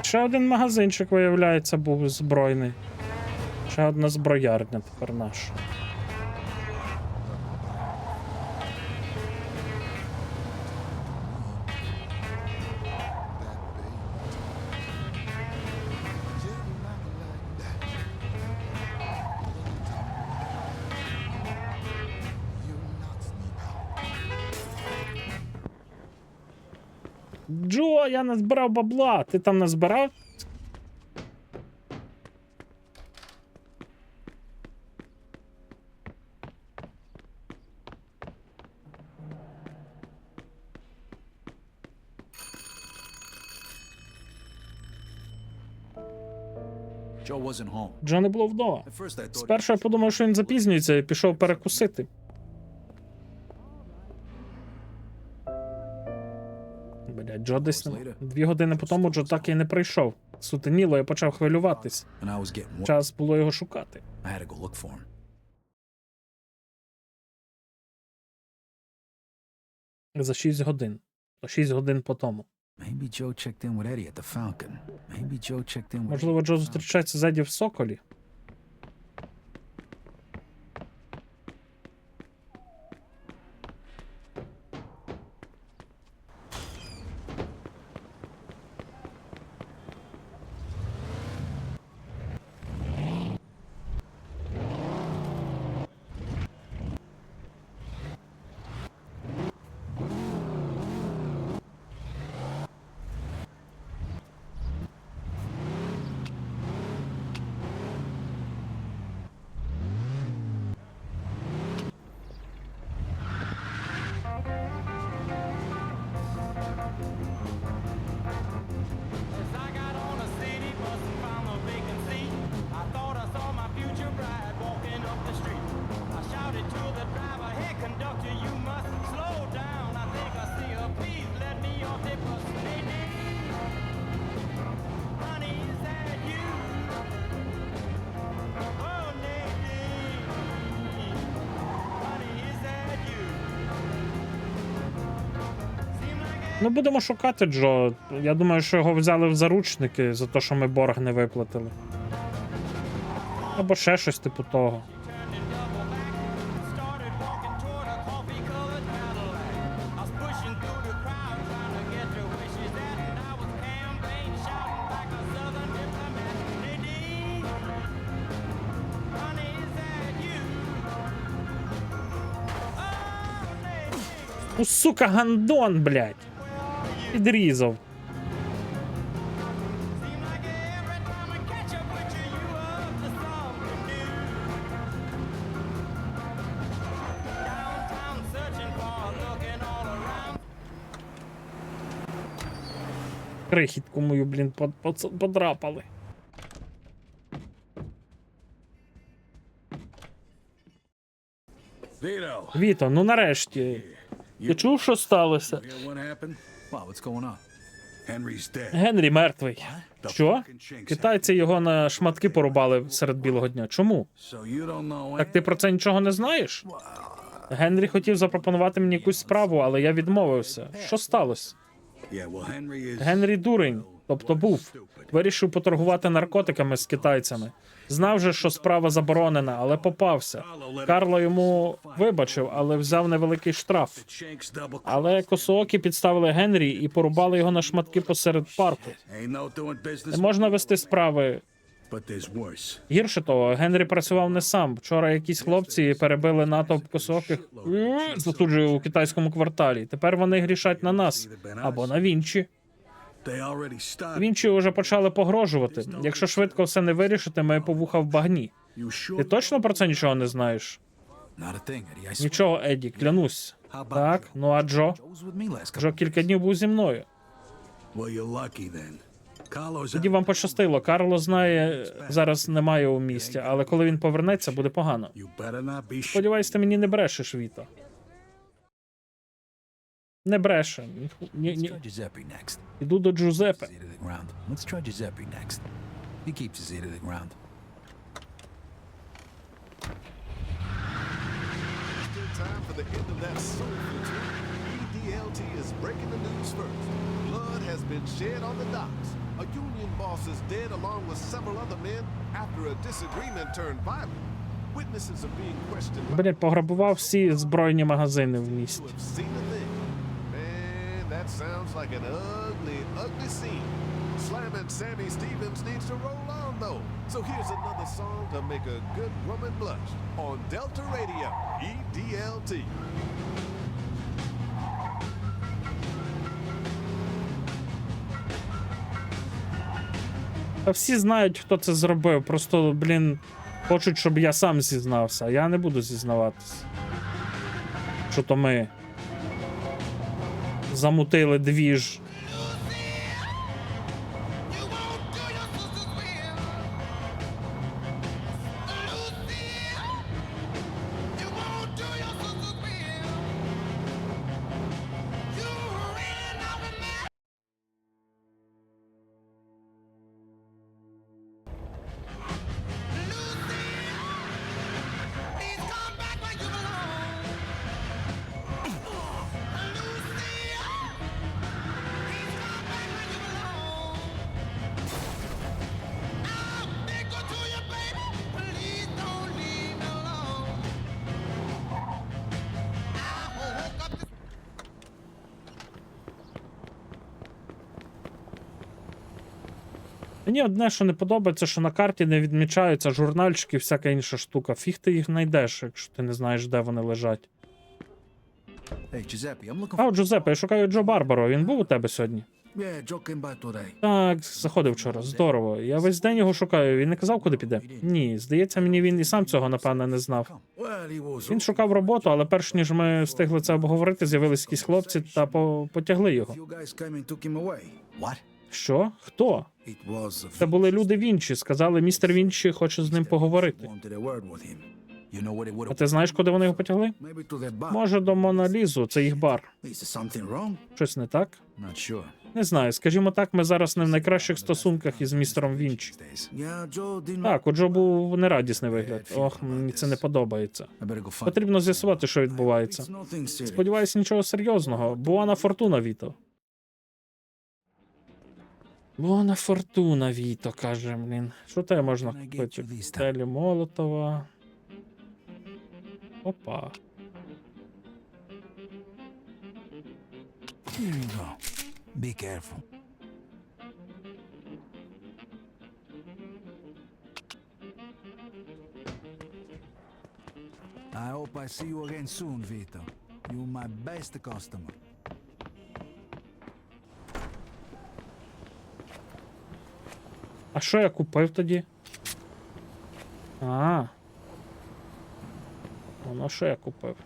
Ще один магазинчик, виявляється, був збройний. Ще одна зброярня тепер наша. Джо, я назбирав бабла. Ти там назбирав? Joe wasn't home. Джо не було вдома. At first I thought Спершу я подумав, що він запізнюється і пішов перекусити. Блядь, Джо десь 2 години по тому Джо так і не прийшов. Сутеніло, я почав хвилюватись. and I was getting worried. Час було його шукати. I had to go look for him. За 6 годин. 6 годин по тому. Maybe Joe checked in with Eddie at the Falcon. Maybe Joe checked in with Можливо, Джо зустрічається з Еді в Соколі. Ну, будемо шукати Джо. Я думаю, що його взяли в заручники за те, що ми борг не виплатили. Або ще щось типу того. Ну, сука, гандон, блядь. Підрізав. Крихітку мою, блін, подрапали. Vito. Віто, ну нарешті. Ти чув, що сталося? Hear what happened? Wow, what's going on? Henry's dead. Генрі мертвий. Що? Китайці його на шматки порубали серед білого дня. Чому? So you don't know Так ти про це нічого не знаєш? Генрі хотів запропонувати мені якусь справу, але я відмовився. Що сталося? Yeah, well, Henry is... Генрі дурень, тобто був. Вирішив поторгувати наркотиками з китайцями. Знав же, що справа заборонена, але попався. Карло йому вибачив, але взяв невеликий штраф. Shanks double... Але косоокі підставили Генрі і порубали його на шматки посеред парку. Ain't no doing business... Не можна вести справи. But there's worse. Гірше того, Генрі працював не сам. Вчора якісь хлопці перебили натовп косооких затуджую у китайському кварталі. Тепер вони грішать на нас. Або на Вінчі. They already started... Вінчі вже почали погрожувати. Якщо швидко все не вирішити, ми повуха в багні. You sure... Ти точно про це нічого не знаєш? Not a thing, Eddie. I swear. Нічого, Еді, клянусь. Так, ну а Джо? Joe was with me last Джо couple. кілька днів був зі мною. Well, you're lucky then. Carlo's Тоді вам пощастило. Карло знає, зараз немає у місті, але коли він повернеться, буде погано. You better not be... Сподіваюсь, ти мені не брешеш, Віто. Не бреше. Let's try Giuseppe next. Іду до Джузеппе. His ear to the ground. Let's try Giuseppe next. He keeps his ear to the ground. Still time for the end of that soulful trip. EDLT is breaking the news first. Blood has been shed on the docks. A union boss is dead along with several other men after a disagreement turned violent. Witnesses are being questioned. Блін, пограбував всі збройні магазини в місті. Have seen a thing. Man, that sounds like an ugly, ugly scene. Slamming Sammy Stevens needs to roll on though. So here's another song to make a good woman blush on Delta Radio, EDLT. Та всі знають, хто це зробив. Просто, блін, хочуть, щоб я сам зізнався. Я не буду зізнаватись. Що то ми замутили двіж. Мені одне, що не подобається, що на карті не відмічаються журнальчики і всяка інша штука. Фіг ти їх знайдеш, якщо ти не знаєш, де вони лежать. Hey, Giuseppe, I'm looking А, Джузеппе, я шукаю Джо Барбаро. Він був у тебе сьогодні? Yeah, Joe came by today. Так, заходив вчора. Здорово. Я весь день його шукаю. Він не казав, куди піде? Ні, здається, мені він і сам цього, напевне, не знав. Well, he was... Він шукав роботу, але перш ніж ми встигли це обговорити, з'явились якісь хлопці та потягли його. You guys came and took him away. What? Що? Хто? It was... Це були люди Вінчі. Сказали, містер Вінчі хоче з ним поговорити. Wanted a word with him. You know what it would А ти знаєш, куди вони його потягли? Maybe to that bar. Може, до Мона Лізу, це їх бар. Is there something wrong? Щось не так? Not sure. Не знаю. Скажімо так, ми зараз не в найкращих стосунках із містером Вінчі. Yeah, Joe didn't... Так, у Джо був нерадісний вигляд. Ох, мені це не подобається. I better go find... Потрібно з'ясувати, що відбувається. It's nothing serious. Сподіваюсь, нічого серйозного. Буана Фортуна, Віто. Буана Фортуна, Віто, каже, блін. Що тебе можна купити? Телі Молотова. Опа. Here you go. Be careful. I hope I see you again soon, Vito. You're my best customer. А що я купив тоді? А. Воно що я купив?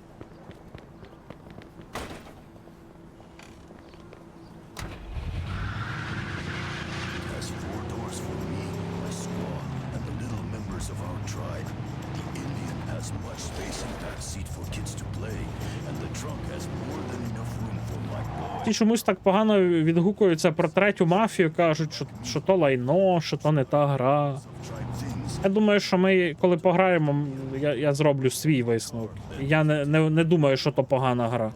Has 4 doors for me, my squaw, and the little members of our tribe. The Indian has much space in that seat for kids to play, and the trunk has more than enough room for my boy. Ті чомусь так погано відгукуються про третю мафію, кажуть, що то лайно, що то не та гра. Я думаю, що ми, коли пограємо, я зроблю свій висновок. Я не думаю, що то погана гра.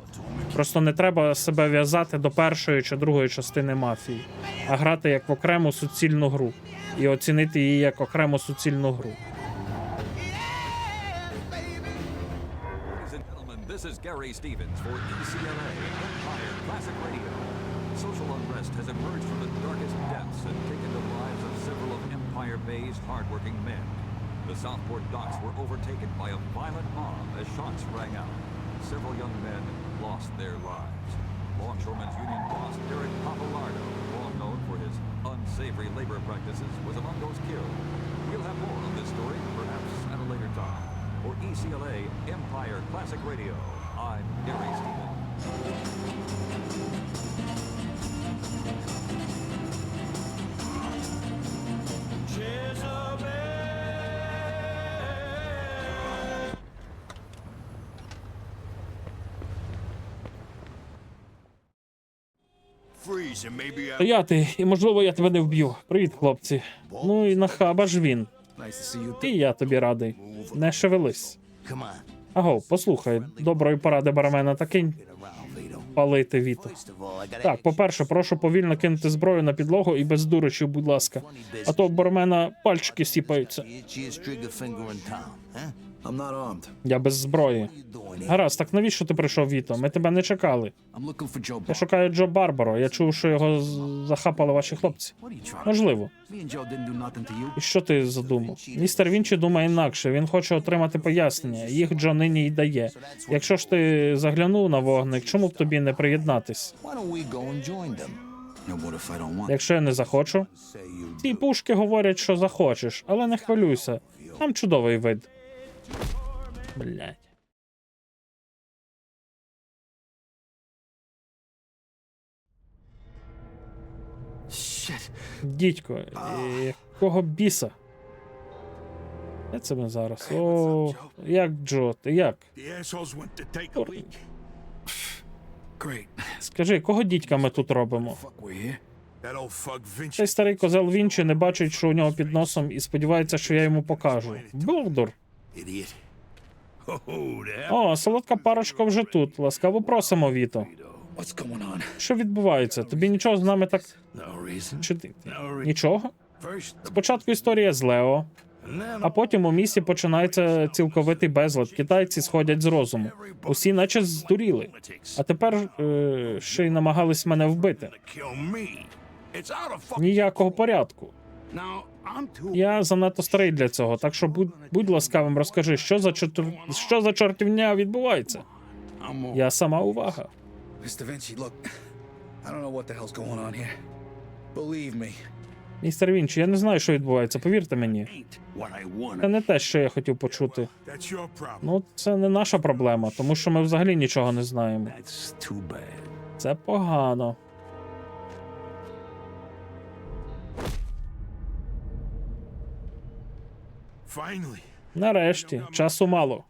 Просто не треба себе в'язати до першої чи другої частини мафії, а грати як в окрему суцільну гру. І оцінити її як окрему суцільну гру. Ladies and gentlemen, this is Gary Stevens for ECLA Empire Classic Radio. Social unrest has emerged from the darkest depths and taken the lives of several of Empire Bay's hardworking men. The Southport docks were overtaken by a violent mob as shots rang out. Several young men lost their lives. Longshoremen's Union boss Derek Papalardo, long known for his unsavory labor practices, was among those killed. We'll have more on this story, perhaps at a later time. For ECLA Empire Classic Radio, I'm Gary Stevens. Freeze, and maybe I... Стояти, і можливо я тебе не вб'ю. Привіт, хлопці. Ну і нахаба ж він. Nice to see you. І я тобі радий. Не шевелись. Come on. Аго, послухай, доброї поради бармена та кинь. Get around, Vito. палити, Віто. Так, по-перше, прошу повільно кинути зброю на підлогу і без дурочів, будь ласка. А то в мене пальчики сіпаються. I'm not armed. Я без зброї. Гаразд, так навіщо ти прийшов, Віто? Ми тебе не чекали. I'm looking for Joe Я Barber. шукаю Джо Барбаро. Я чув, що його захапали ваші хлопці. What are you trying? Можливо. Me and Joe didn't do nothing to you. І що ти задумав? Містер Вінчі думає інакше. Він хоче отримати пояснення. Їх Джо нині й дає. Якщо ж ти заглянув на вогник, чому б тобі не приєднатись? Why don't we go and join them? No, what if I don't want? Якщо я не захочу? Ці пушки говорять, що захочеш, але не хвилюйся. Там чудовий вид. Блядь. Shit. Дідько, якого біса? Де це ми зараз? О, як Джо, ти як? The assholes went to take a leak. Great. Скажи, кого дідька ми тут робимо? Fuck, we're here. That old fuck Vinci. Цей старий козел Вінчі не бачить, що у нього під носом, і сподівається, що я йому покажу. Бовдур. Idiot. Oh, there. О, солодка парочка вже тут. Ласкаво просимо, Віто. What's going on? Що відбувається? Тобі нічого з нами так... No reason. Чи ти? No reason. Нічого? First, Спочатку історія з Лео, and then а потім у місті починається цілковитий безлад. Китайці сходять з розуму. Усі наче здуріли. А тепер ще й намагались мене вбити. kill me. It's out of fuck. Ніякого порядку. Now I'm too. Я занадто старий для цього, так що будь ласкавим, розкажи, що за чортівня відбувається? I'm all. Я сама увага. Mr. Vinci, look. I don't know what the hell's going on here. Believe me. Містер Вінчі, я не знаю, що відбувається, повірте мені. Ain't what I Це wanted. не те, що я хотів почути. That's your problem. Ну, це не наша проблема, тому що ми взагалі нічого не знаємо. That's too bad. Це погано. Finally, Нарешті, часу мало.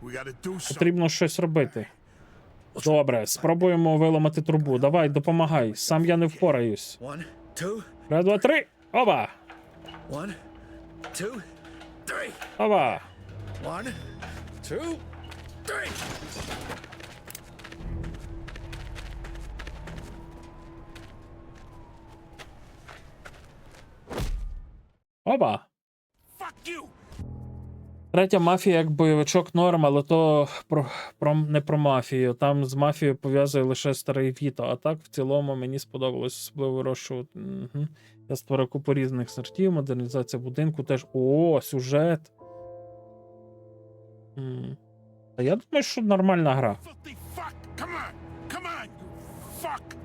we gotta do something. Потрібно щось робити. Добре, спробуємо виламати трубу. Давай, допомагай. Сам я не впораюсь. 1, 2, Раз, два, три. Оба! 1, 2, 3. Оба! 1, 2, 3. Оба! Fuck you. Третя мафія як бойовичок норм, але то не про мафію. Там з мафією пов'язує лише старий Віто. А так, в цілому, мені сподобалось особливо вирощувати. Угу. Я створив купу різних сортів, модернізація будинку теж. О, сюжет. Та я думаю, що нормальна гра. Filthy fuck. Come on. Come on, you fuck.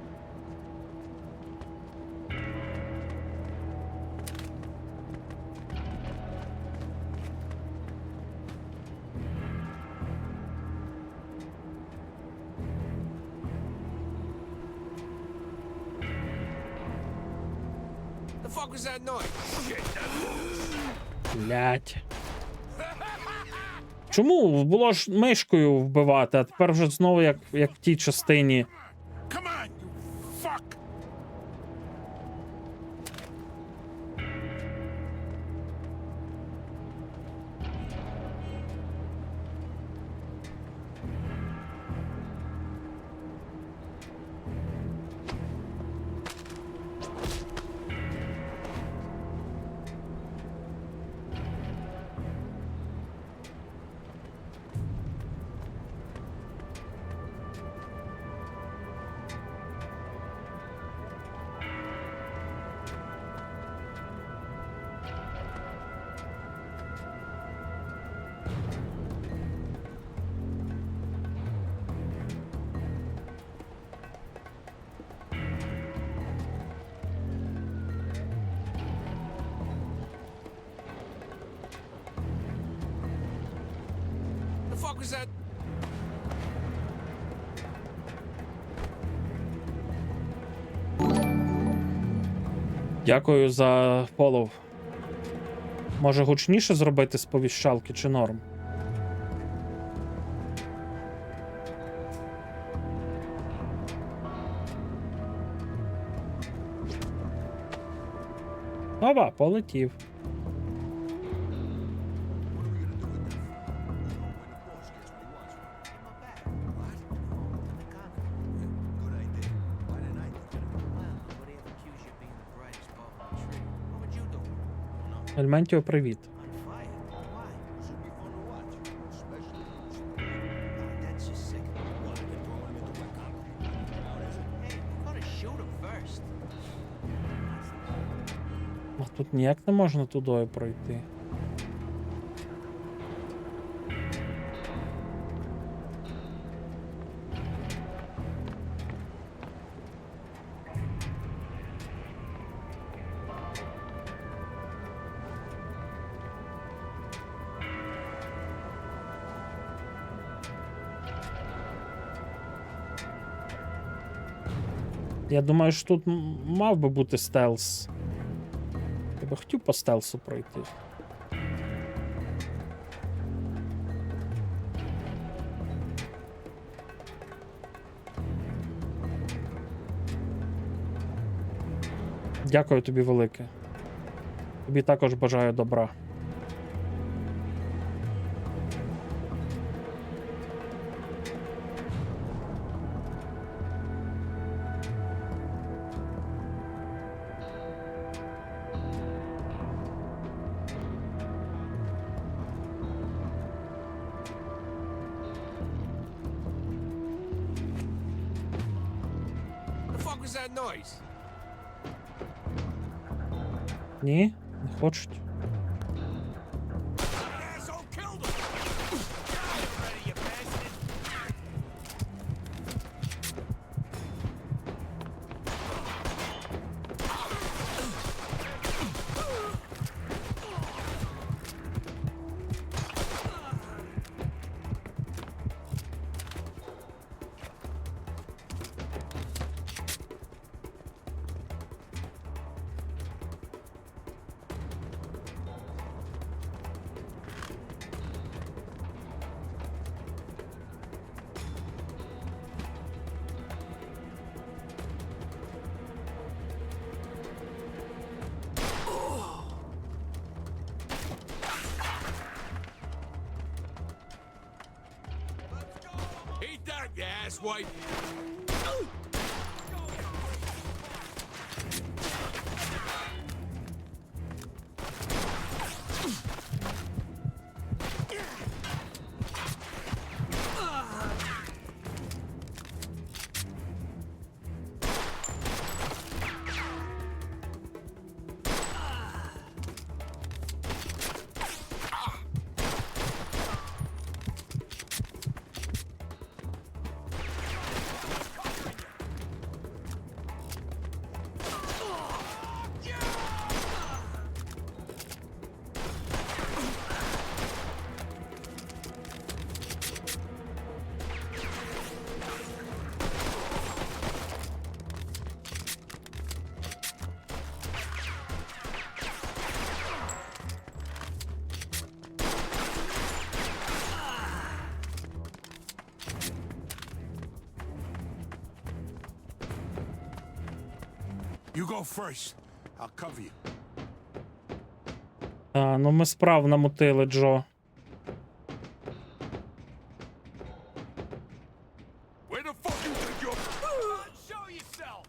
The fuck was that noise? Блять. Чому було ж мишкою вбивати, а тепер вже знову як в тій частині. Come on, you fuck. The fuck was that? Дякую за фолов. Може гучніше зробити сповіщалки чи норм? Оба, полетів. Ельментіо, привіт. That's just sick. What, they throw him into wet Congo? Hey, you gotta shoot him first. А тут ніяк не можна тудою пройти. Я думаю, що тут мав би бути стелс. Я би хотів по стелсу пройти. Дякую тобі велике. Тобі також бажаю добра. The fuck was that noise? Ні, не хочуть. Asshole killed him! Get ready, you bastard! Eat that, you asswipe! You go first. I'll cover you. А, ну ми справ намутили, Джо. Where the fuck you think you're... Show yourself!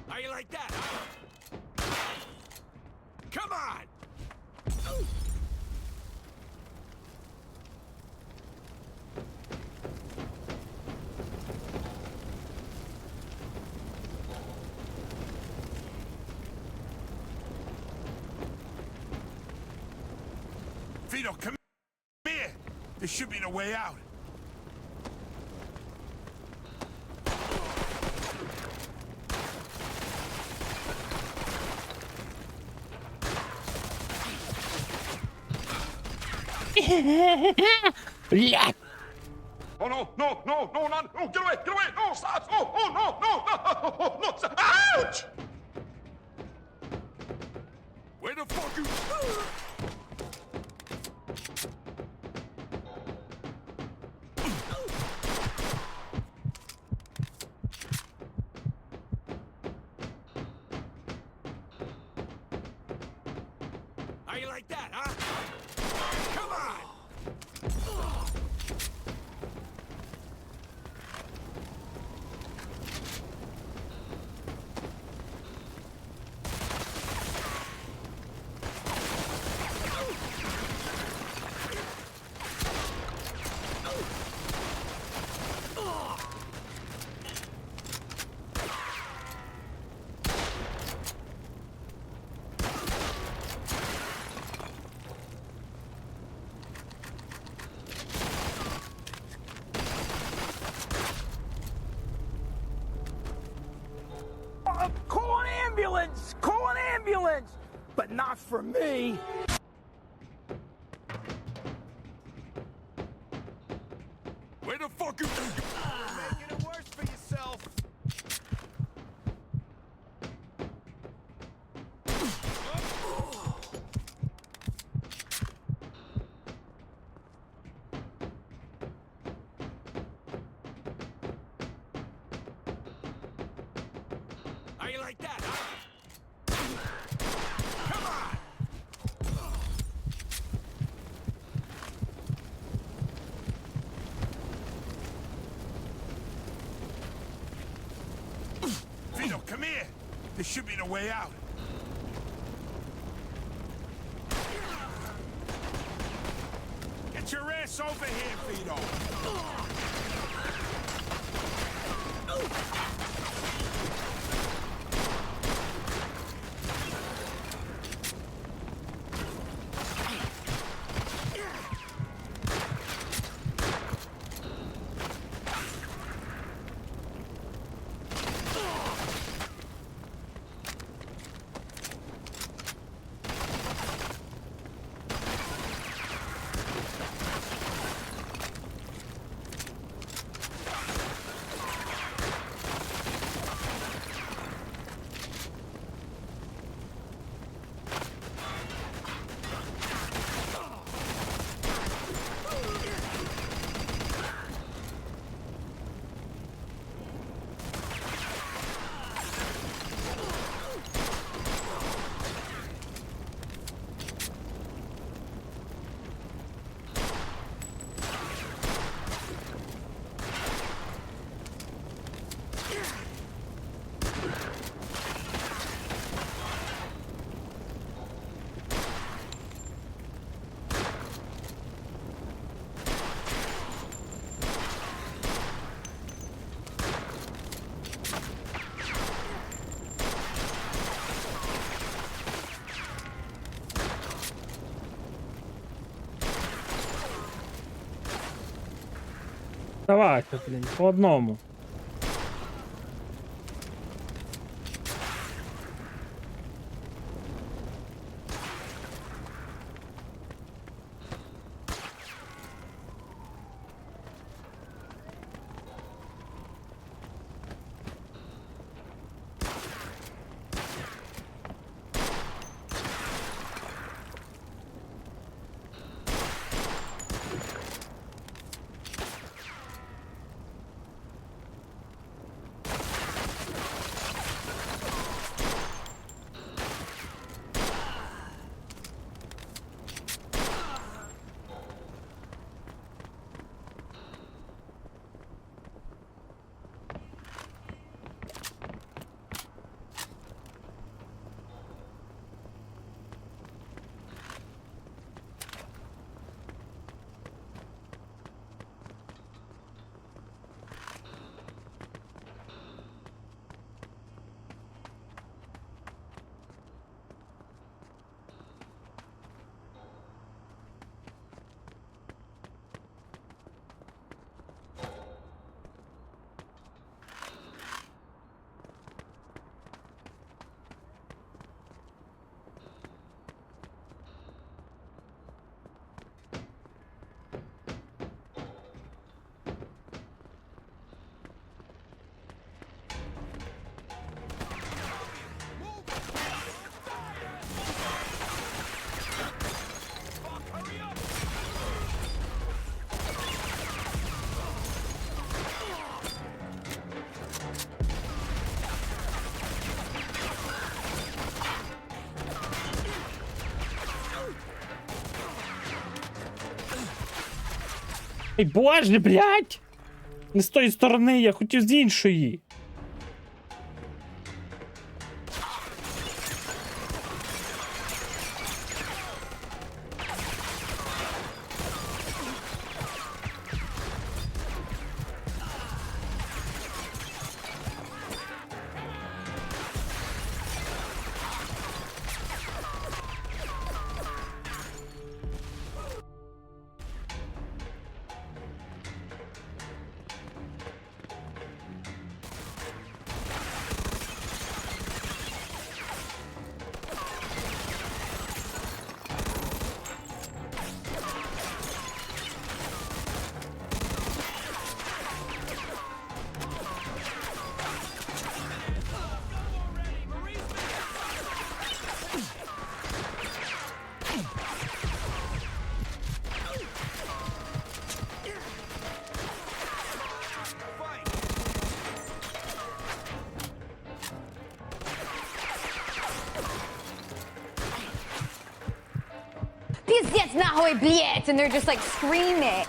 How you like that, huh? Come on! Vito, come here. This should be the way out. Блядь! Oh no, no, no, no, not, no, get away, no, stop, oh, oh, no, no, no, stop. Ouch! Where the fuck you... ambulance! Call an ambulance! But not for me! Where the fuck is you? Making it worse for yourself. How you like that, huh? Come on! Vito, come here! This should be the way out. Get your ass over here, Vito! Давайте, блін, по одному. Ей, боже, блядь! Не з тої сторони, я хотів з іншої. Пиздец нахуй, блядь! And they're just like screaming.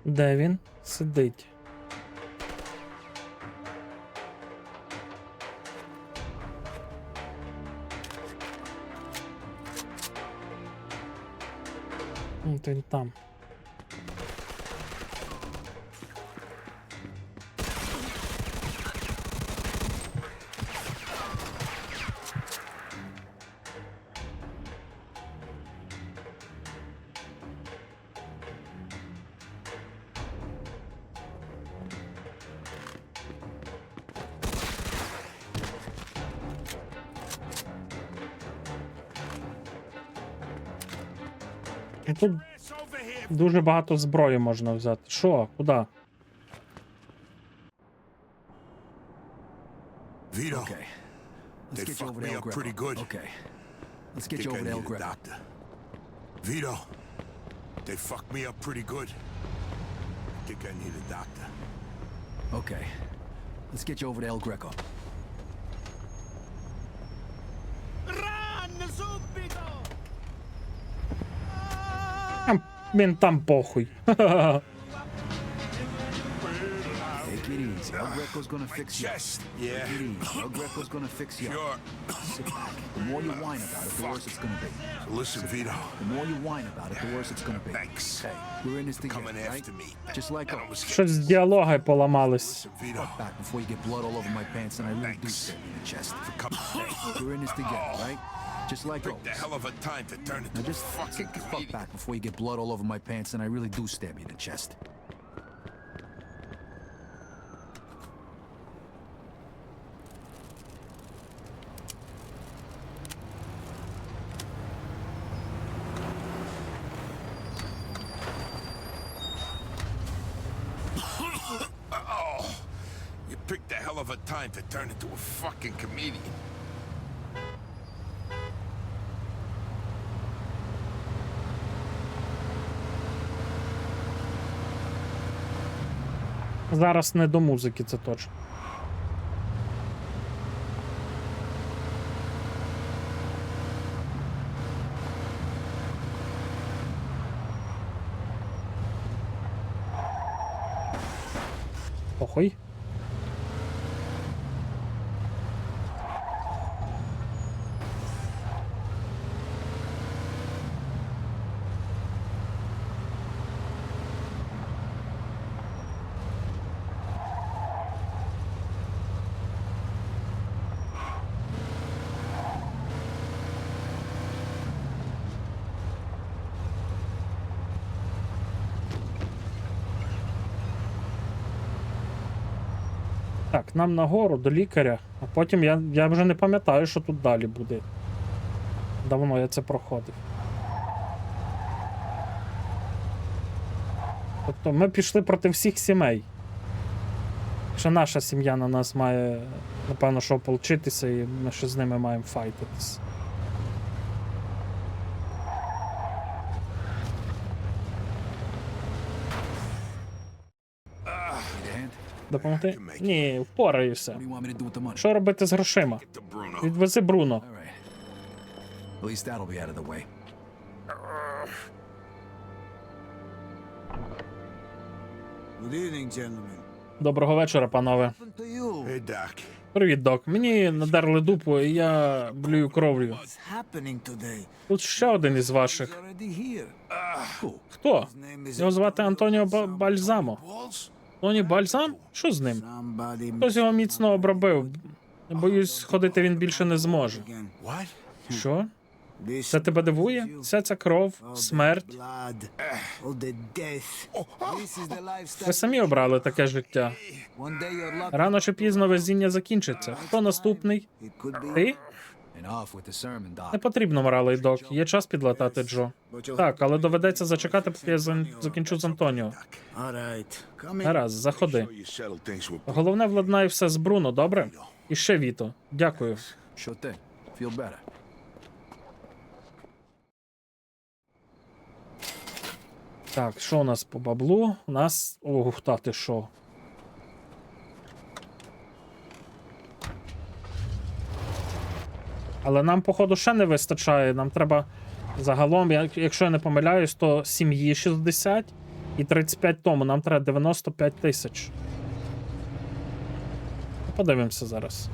Де він? Сидить. От він там. І тут дуже багато зброї можна взяти. Що? Куди? Vito, Okay. Let's they get you over fucked to me El up Greco. pretty good. Okay. Let's get Think you I over to El need a Greco. doctor. Vito, they fucked me up pretty good. Think I need a doctor. Okay. Let's get you over to El Greco. Він там похуй. Take it easy. El Greco's gonna fix you. Chest, Take yeah. it easy. El Greco's gonna fix you. Sure. Sit back. The more you whine about it, the worse it's gonna be. Listen, Vito. The more you whine about it, the worse it's gonna be. Thanks. Hey, we're in this together, Coming right? after me. Just like And I always. was Щось з діалоги поламались. Listen, Vito. Back before you get blood all over my pants and I really do stab you in the chest. Hey, we're in this together, right? Just like Picked a always. hell of a time to turn into Now a just fucking sit the fuck comedian. back before you get blood all over my pants and I really do stab you in the chest. Oh, you picked a hell of a time to turn into a fucking comedian. Зараз не до музики, це точно. Похуй. Так, нам нагору до лікаря, а потім я вже не пам'ятаю, що тут далі буде. Давно я це проходив. Тобто ми пішли проти всіх сімей. Що наша сім'я на нас має, напевно, що ополчитися, і ми ще з ними маємо файтитись. Допомогти? Ні, впораюся. Що робити з грошима? Відвези Бруно. At least that'll be out of the way. Good evening, gentlemen. Доброго вечора, панове. Hey, Doc. Привіт, док. Мені надерли дупу, і я блюю кров'ю. What's happening today? Тут ще один із ваших. Already here. Хто? Його звати Антоніо Бальзамо. Тоні Бальзам? Що з ним? Хтось його міцно обробив. Боюсь, ходити він більше не зможе. Що? Це тебе дивує? Вся ця кров, смерть. Ви самі обрали таке життя. Рано чи пізно везіння закінчиться. Хто наступний? Ти? Не потрібно, моралей, док. Є час підлатати Джо. Так, але доведеться зачекати, поки я закінчу з Антоніо. Гаразд, заходи. Головне, владнай все з Бруно, добре? І ще Віто. Дякую. Так, що у нас по баблу? У нас... Ох, та ти що? Але нам, походу, ще не вистачає. Нам треба загалом, якщо я не помиляюсь, то сім'ї 60 і 35 тому. Нам треба 95 тисяч. Подивимося зараз.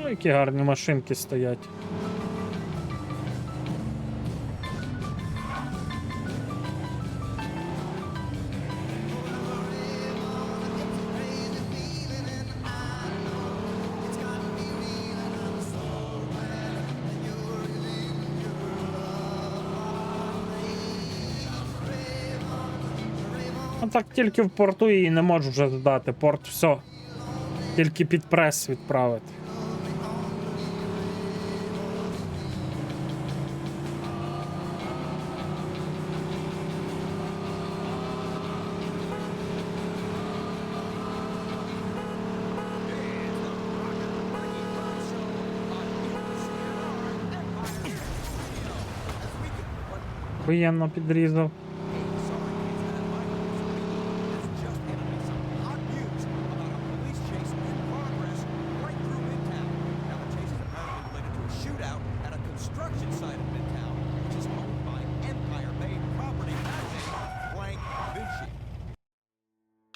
Ну, які гарні машинки стоять. А так тільки в порту її не можу вже додати. Порт все. Тільки під прес відправити. Воєнно підрізав.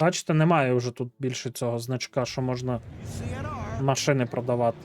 Бачите, немає вже тут більше цього значка, що можна машини продавати.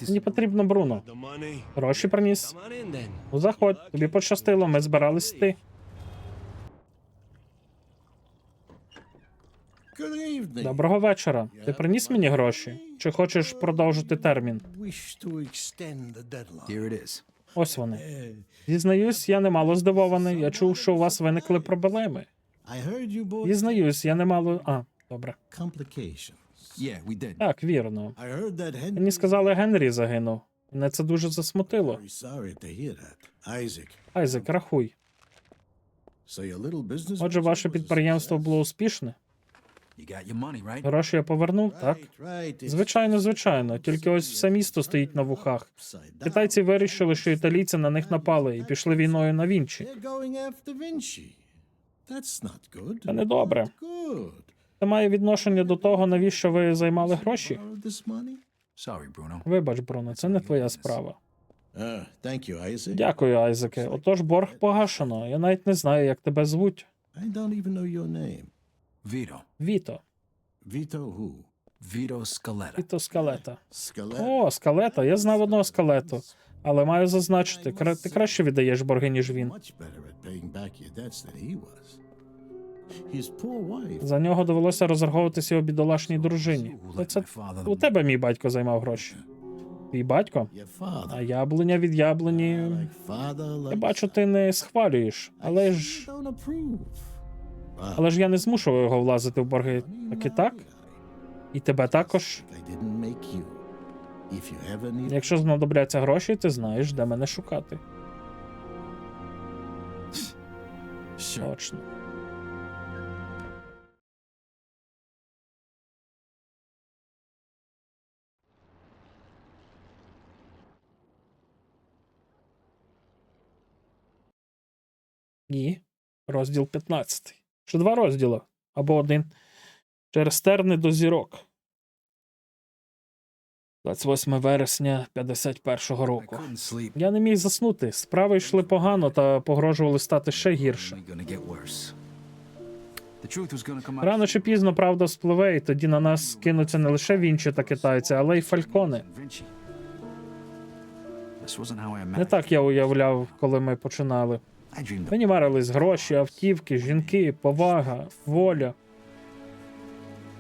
Мені потрібно Бруно. Гроші приніс. Ну, заходь, тобі пощастило, ми збирались йти. Доброго вечора. Ти приніс мені гроші? Чи хочеш продовжити термін? Ось вони. Зізнаюсь, я немало здивований. Я чув, що у вас виникли проблеми. Зізнаюсь, я немало... Добре. Yeah, we did. Так, вірно. I heard that Henry... Мені сказали, Генрі загинув. Мене це дуже засмутило. Very sorry to hear that. Isaac. Айзек, рахуй. So your little business... Отже, ваше підприємство було успішне? You got your money, right? Гроші я повернув, так? Right. Звичайно, звичайно. Тільки ось все місто стоїть на вухах. Китайці вирішили, що італійці на них напали і пішли війною на Вінчі. They're going after Vinci. That's not good. Це недобре. Good. Це має відношення до того, навіщо ви займали гроші? Borrowed this money? Sorry, Bruno. Вибач, Бруно, це не твоя справа. Thank you, Isaac. Дякую, Айзеке. Отож, борг погашено. Я навіть не знаю, як тебе звуть. I don't even know your name. Vito. Віто. Vito who? Vito Scaletta. Віто Скалета. Scaletta? О, Скалета. Я знав одного Скалету. Але маю зазначити, ти краще віддаєш борги, ніж він. Much better at paying back your debts than he was. His poor wife. За нього довелося розраховуватися його бідолашній дружині. Це у тебе мій батько займав гроші. Твій батько? Your father. А яблуня від яблуні. Like father, Я like... бачу, ти не схвалюєш. I don't approve. Але ж я не змушував його влазити в борги. Так і так? І тебе також. I didn't make you. If you ever need... Якщо знадобляться гроші, ти знаєш, де мене шукати. Sure. Точно. І розділ 15. Ще 2 розділи. Або 1. Через терни до зірок. 28 вересня 51-го I року. couldn't sleep. Я не міг заснути. Справи йшли погано та погрожували стати ще гірше. Only gonna get worse. The truth was gonna come out. Рано чи пізно правда спливе, і тоді на нас кинуться не лише Вінчі та китайці, але й фалькони. Vinci. This wasn't how I Не imagined. так я уявляв, коли ми починали. I dreamed Мені марились гроші, автівки, жінки, повага, воля.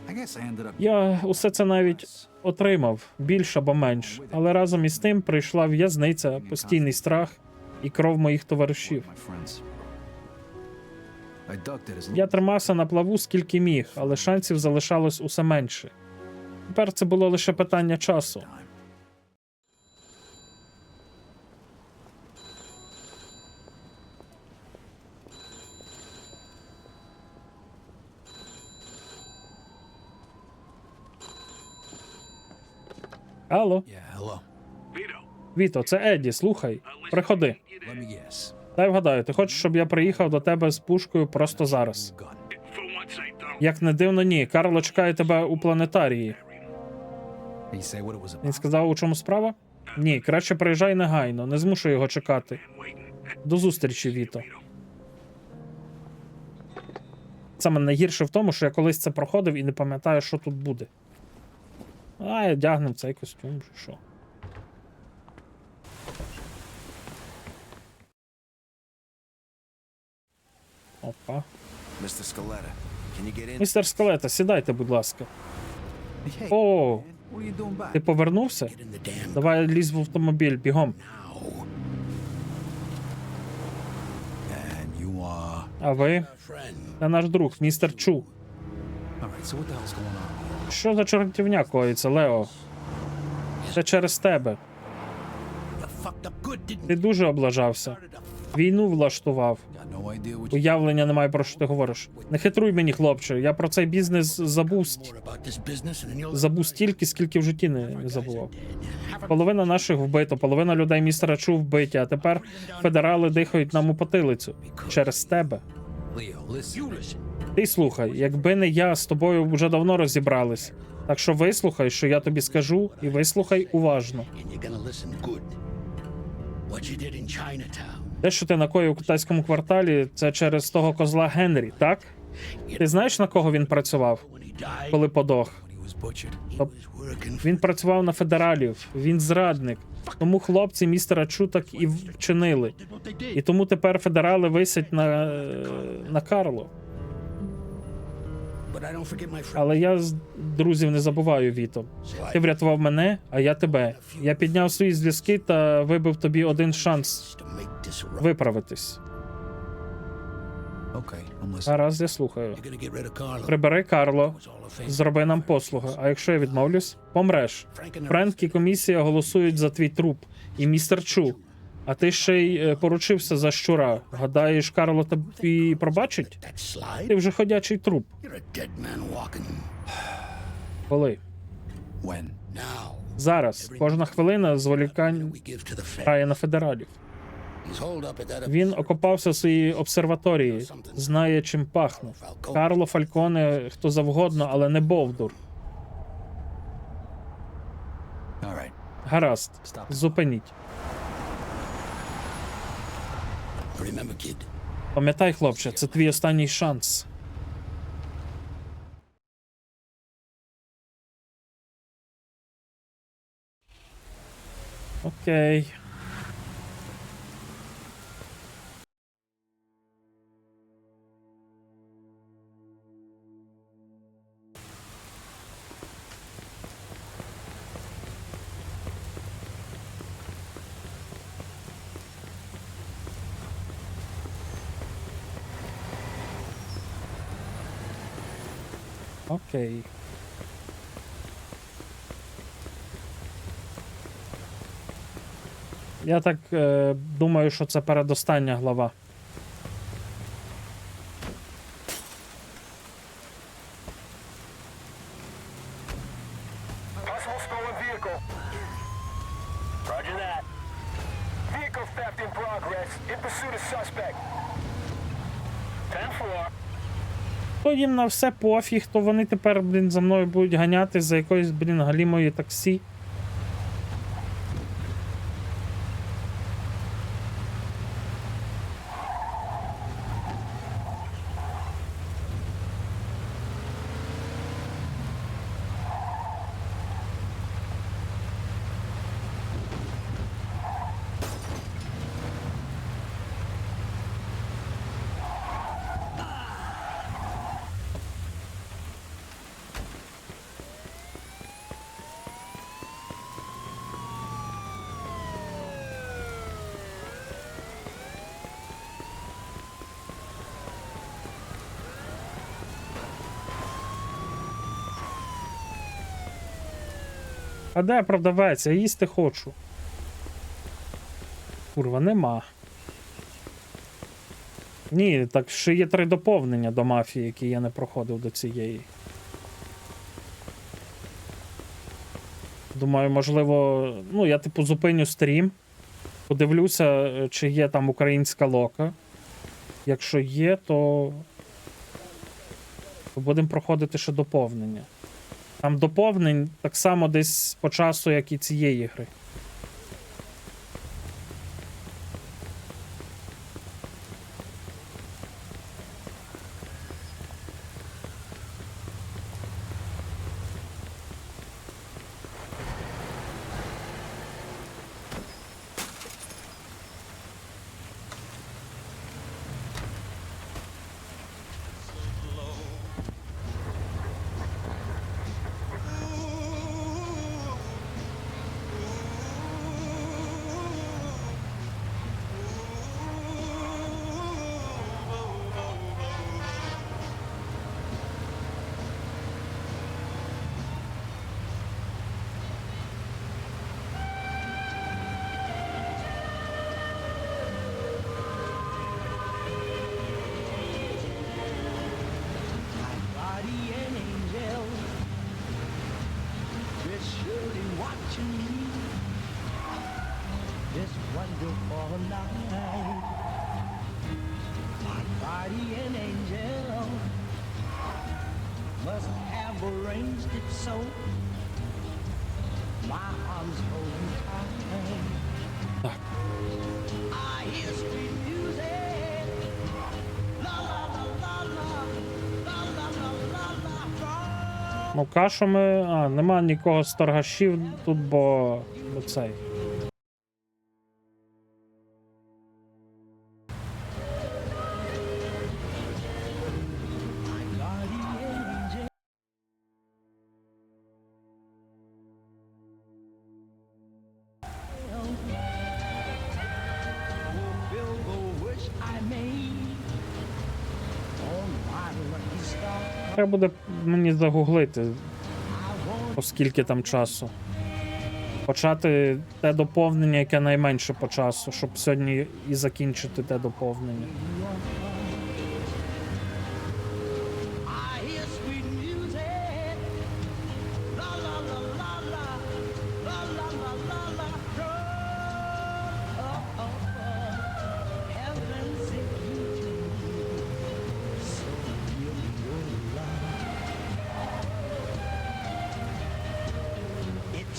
I guess I ended up Я усе це навіть отримав, більш або менш. Але разом із тим прийшла в'язниця, постійний страх і кров моїх товаришів. my friends. I ducked it as Я тримався на плаву скільки міг, але шансів залишалось усе менше. Тепер це було лише питання часу. time. Алло, Yeah, hello. Vito, Віто, це Едді, слухай. Приходи. Let me guess. Дай вгадаю, ти хочеш, щоб я приїхав до тебе з пушкою просто зараз? Gun. for once I don't. Як не дивно, ні. Карло чекає тебе у планетарії. Did he say what it was Він about? сказав, у чому справа? Ні, краще приїжджай негайно, не змушуй його чекати. До зустрічі, Віто. Саме найгірше в тому, що я колись це проходив і не пам'ятаю, що тут буде. А, я дягнем цей костюм, чи що. Опа. Mr. Scaletta, can you get in? Містер Скалета, сідайте, будь ласка. Hey, О, what are you doing back? ти повернувся? Get in the damn Давай лізь в автомобіль, бігом. now. And you are... А ви? Friend. Це наш друг, містер Чу. All right, so what the hell's going on? Що за чортівня коїться, Лео? Це через тебе. You fucked up good, didn't Ти you? дуже облажався. Started a Війну влаштував. Got no idea what you... Уявлення немає, про що ти говориш. Не хитруй мені, хлопче. Я про цей бізнес забув, more about this business and then you'll... забув стільки, скільки в житті не забував. Половина наших вбито, половина людей містера Чу вбиті, а тепер федерали дихають нам у потилицю. Через тебе. Leo, listen. Ти слухай, якби не я, з тобою вже давно розібрались. Так що вислухай, що я тобі скажу, і вислухай уважно. And you're gonna listen good. What you did in Chinatown. Те, що ти накоїв у китайському кварталі, це через того козла Генрі, так? Ти знаєш, на кого він працював, When he died, коли подох? When he was butchered. he was working for... Він працював на федералів, він зрадник. Тому хлопці містера Чу так і вчинили. What they did. І тому тепер федерали висять на Карло. But I don't forget my friend. Але я з друзів не забуваю, Віто. Ти врятував мене, а я тебе. Я підняв свої зв'язки та вибив тобі один шанс To make this right. виправитись. Okay, I'm listening. Гаразд, я слухаю. Прибери Карло, зроби нам послугу. А якщо я відмовлюсь, помреш. Френк і комісія голосують за твій труп. І містер Чу. А ти ще й поручився за щура. Гадаєш, Карло тобі пробачить? Ти вже ходячий труп. Коли? Зараз. Кожна хвилина зволікань грає на федералів. Він окопався в своїй обсерваторії, знає, чим пахне. Карло Фальконе хто завгодно, але не Бовдур. Гаразд, зупиніть. Пам'ятай, хлопче, це твій останній шанс. Окей. Окей. Я так думаю, що це передостання глава. Possible stolen vehicle. Roger that. Vehicle theft in progress. In pursuit of suspect. 10-4. То їм на все пофіг, то вони тепер, блін, за мною будуть ганяти за якоюсь, блін, галімою таксі. А де продавець? Я їсти хочу. Курва, нема. Ні, так ще є 3 доповнення до мафії, які я не проходив до цієї. Думаю, можливо, ну, я типу зупиню стрім, подивлюся, чи є там українська лока. Якщо є, то будемо проходити ще доповнення. Там доповнень так само десь по часу, як і цієї гри. Ну, кашу ми... А, нема нікого з торгашів тут, бо цей. Треба буде мені загуглити, оскільки там часу. Почати те доповнення, яке найменше по часу, щоб сьогодні і закінчити те доповнення.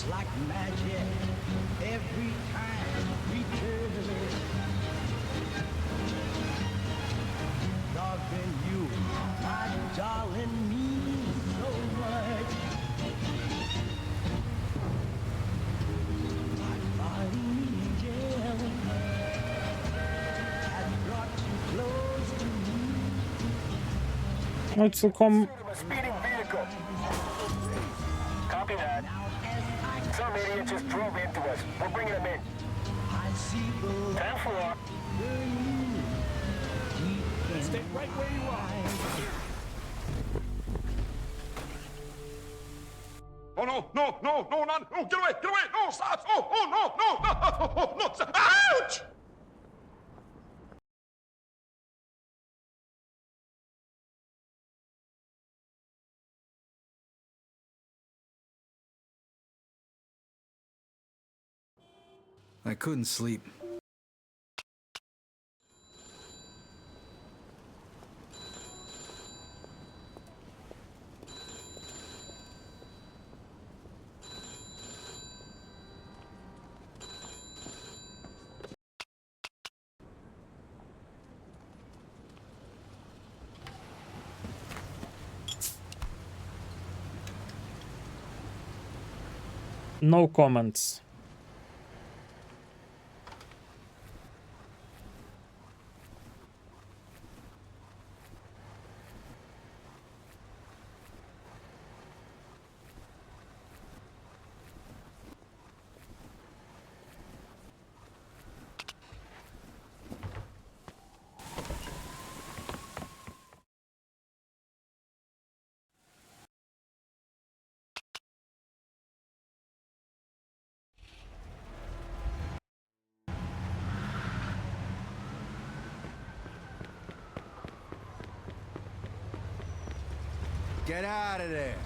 It's like magic every time we turn. Loving you, my darling, means so much. My body angel has brought you close to me. Ну, цілком Speeding vehicle. Copy that. Some idiot just drove into us. We're bringing him in. 10-4. Stay right where you are. Oh no, no, no, no, not, no, get away, no, stop, oh, no, no, no, ouch! I couldn't sleep. no comments. Get out of there.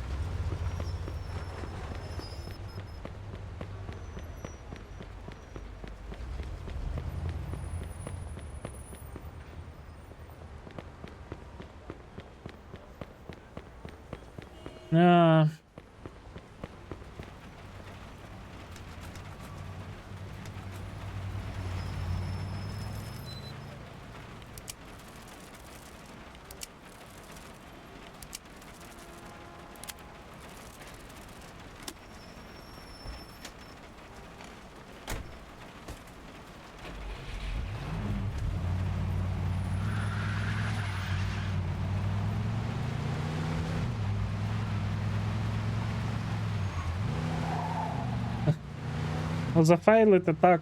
Ну, зафейлити так,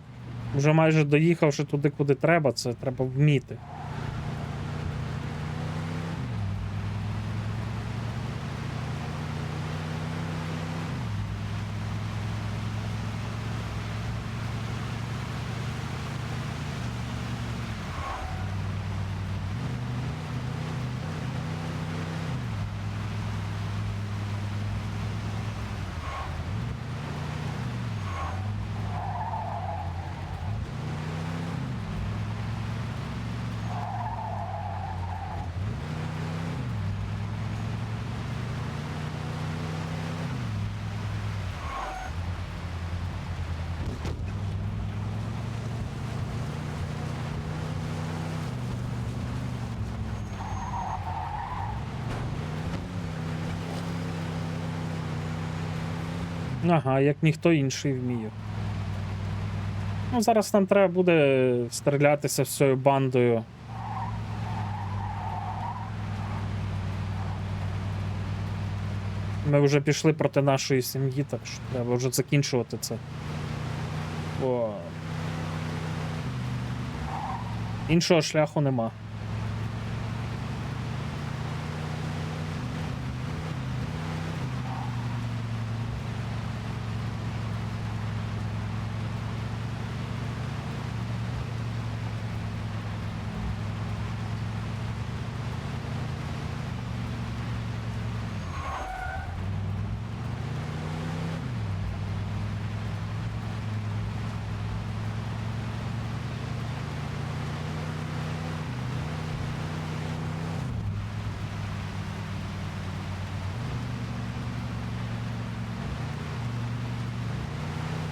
вже майже доїхавши туди, куди треба, це треба вміти. Ага, як ніхто інший вміє. Ну, зараз нам треба буде стрілятися з цією бандою. Ми вже пішли проти нашої сім'ї, так що треба вже закінчувати це. О. Іншого шляху нема.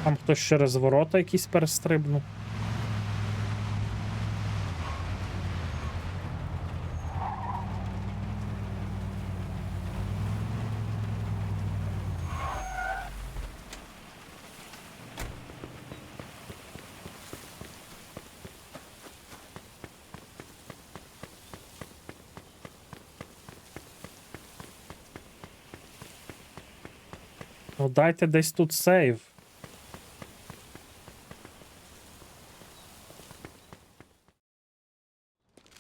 Там хтось через ворота якісь перестрибнув. Ну дайте десь тут сейв.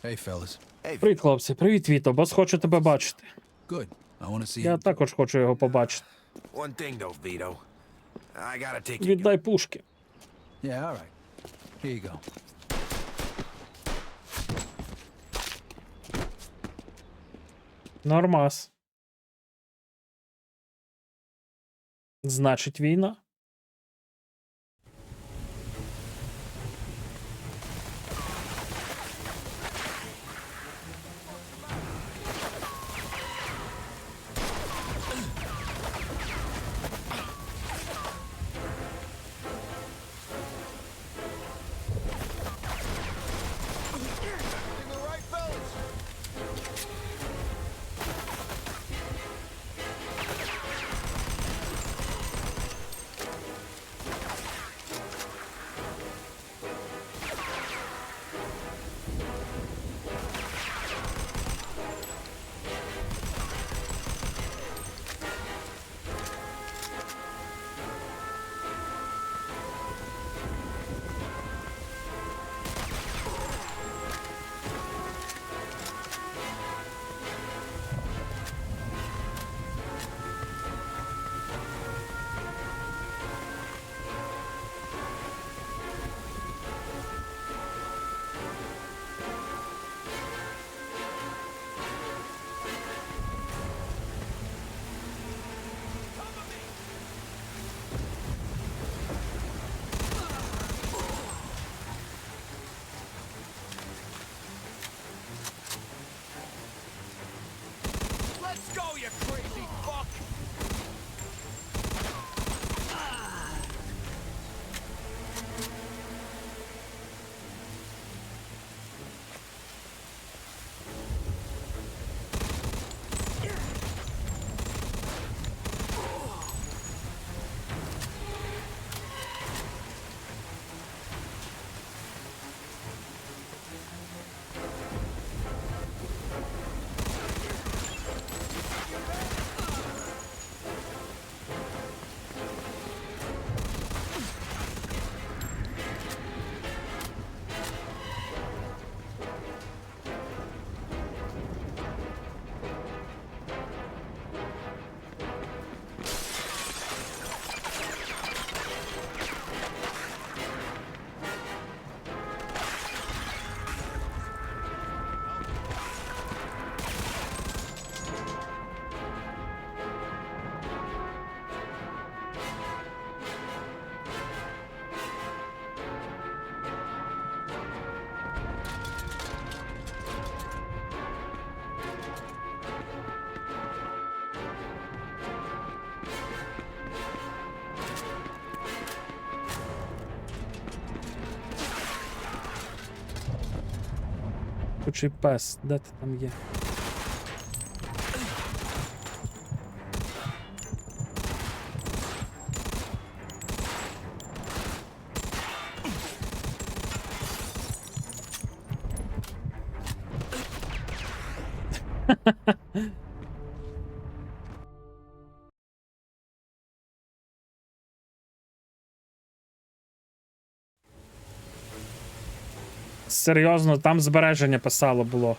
Hey, fellas. Привіт, хлопці. Привіт, Віто. Бос хоче тебе бачити. Good. I want to see Я you. також хочу його побачити. One thing though, Vito. I gotta take Віддай пушки. Yeah, all right. Here you go. Нормас. Значить, війна. Let's go, you crazy fuck! Кучий пес, де ти там є? Серйозно, там збереження писало було.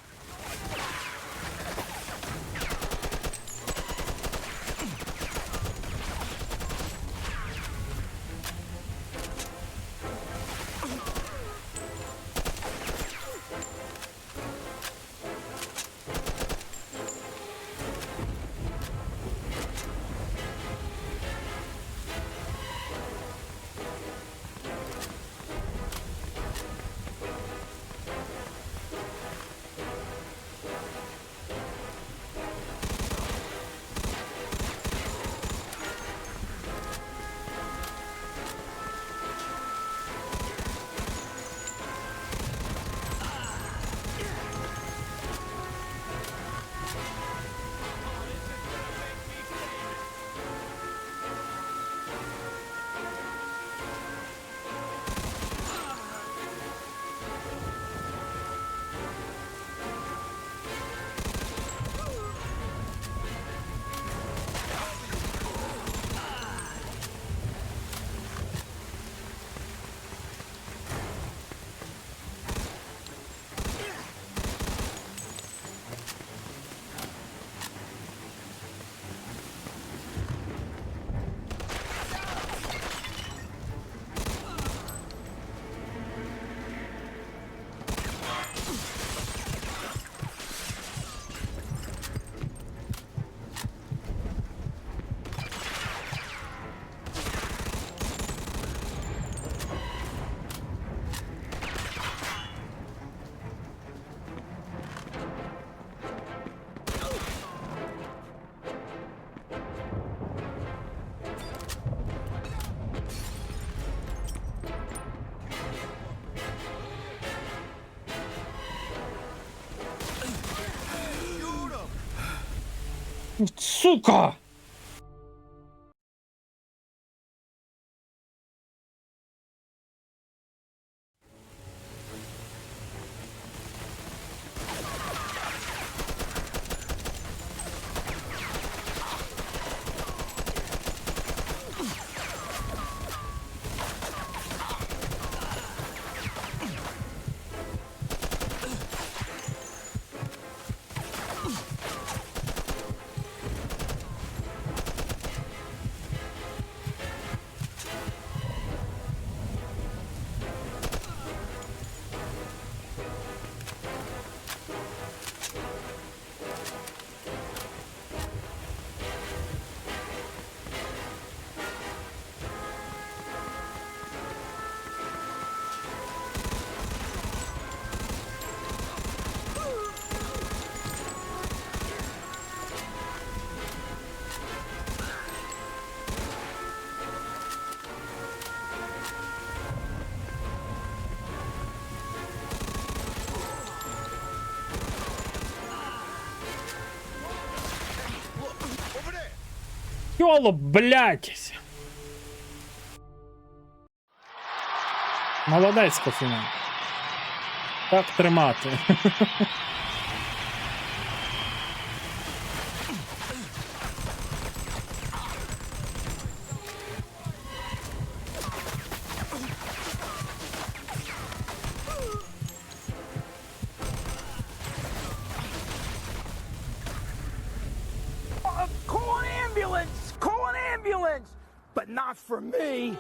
Сука! Йоло, блядь! Молодець, Кофімен. Так тримати. Call an ambulance! Call an ambulance! But not for me!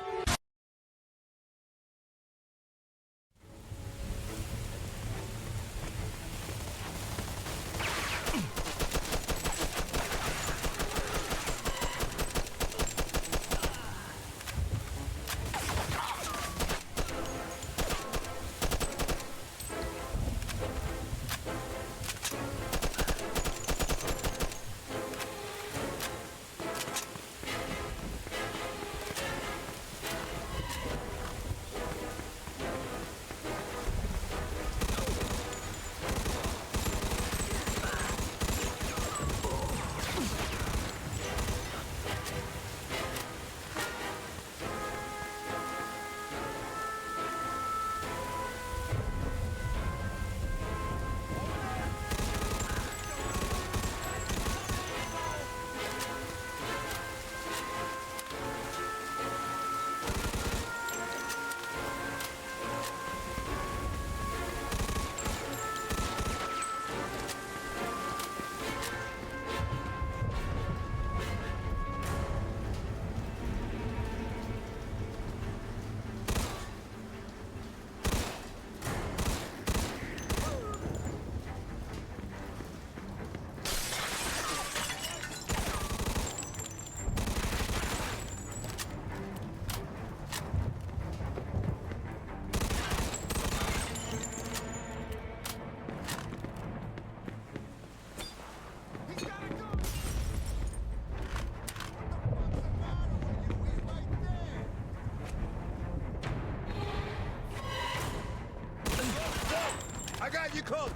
I got you covered.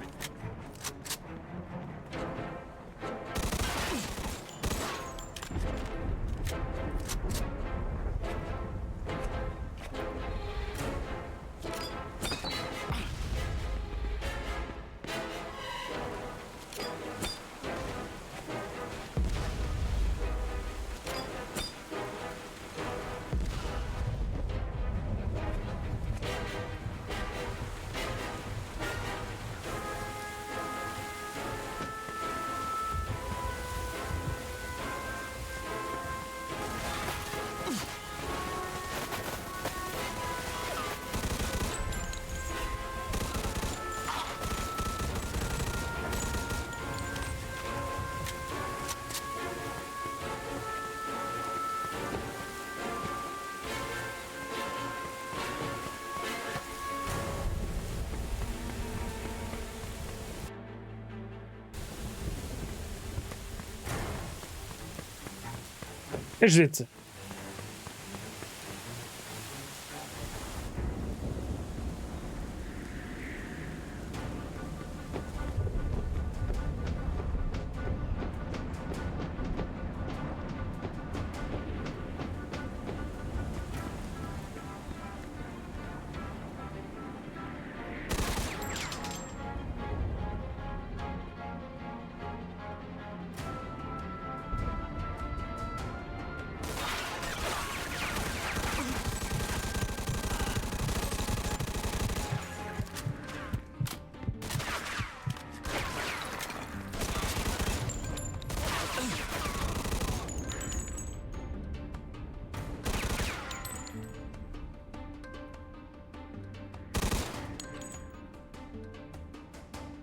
Звідси.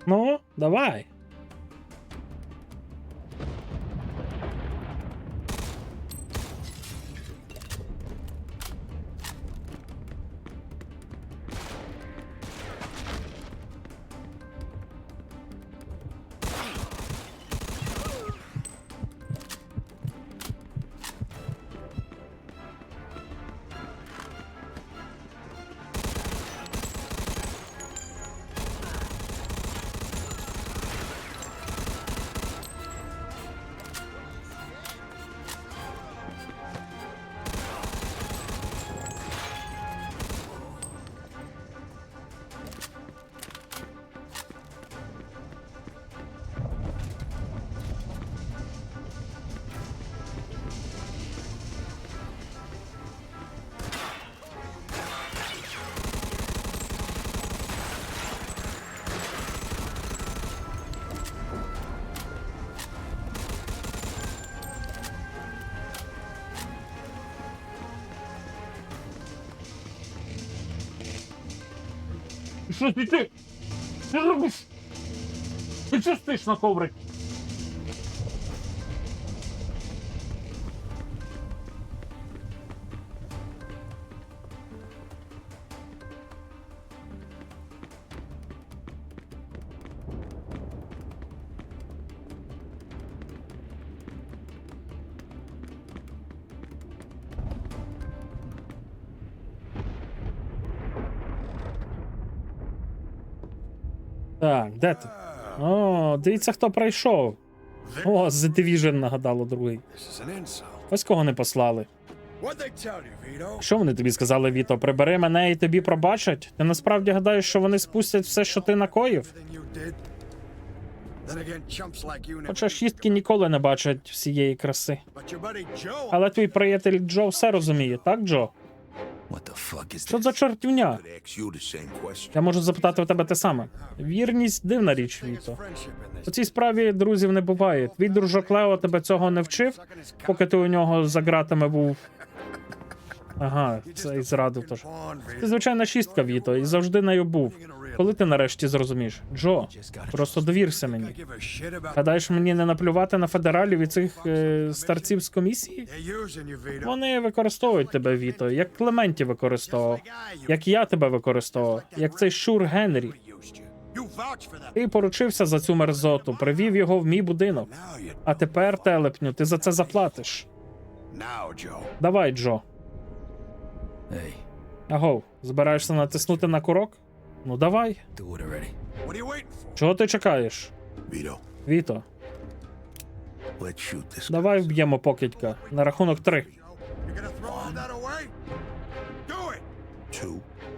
Ну, давай. Що ти? Ти робиш? Ти чого спиш на коврик? Так, де ти? О, дивіться, хто прийшов. О, The Division нагадало другий. Ось кого не послали. Що вони тобі сказали, Віто? Прибери мене і тобі пробачать? Ти насправді гадаєш, що вони спустять все, що ти накоїв? Хоча шістки ніколи не бачать всієї краси. Але твій приятель Джо все розуміє, так, Джо? Що за чортівня? Я можу запитати у тебе те саме. Вірність – дивна річ, Віто. У цій справі друзів не буває. Твій дружок Лео тебе цього не вчив, поки ти у нього за ґратами був. Ага, це і зраду тож. Ти звичайна шістка, Віто, і завжди нею був. Коли ти нарешті зрозумієш? Джо, просто довірся мені. Гадаєш, мені не наплювати на федералів і цих старців з комісії? Вони використовують тебе, Віто, як Клементі використовував, як я тебе використовував, як цей щур Генрі. Ти поручився за цю мерзоту, привів його в мій будинок. А тепер, телепню, ти за це заплатиш. Давай, Джо. Агов, збираєшся натиснути на курок? Ну давай. Чого ти чекаєш? Віто. Давай вб'ємо покидька. На рахунок 3.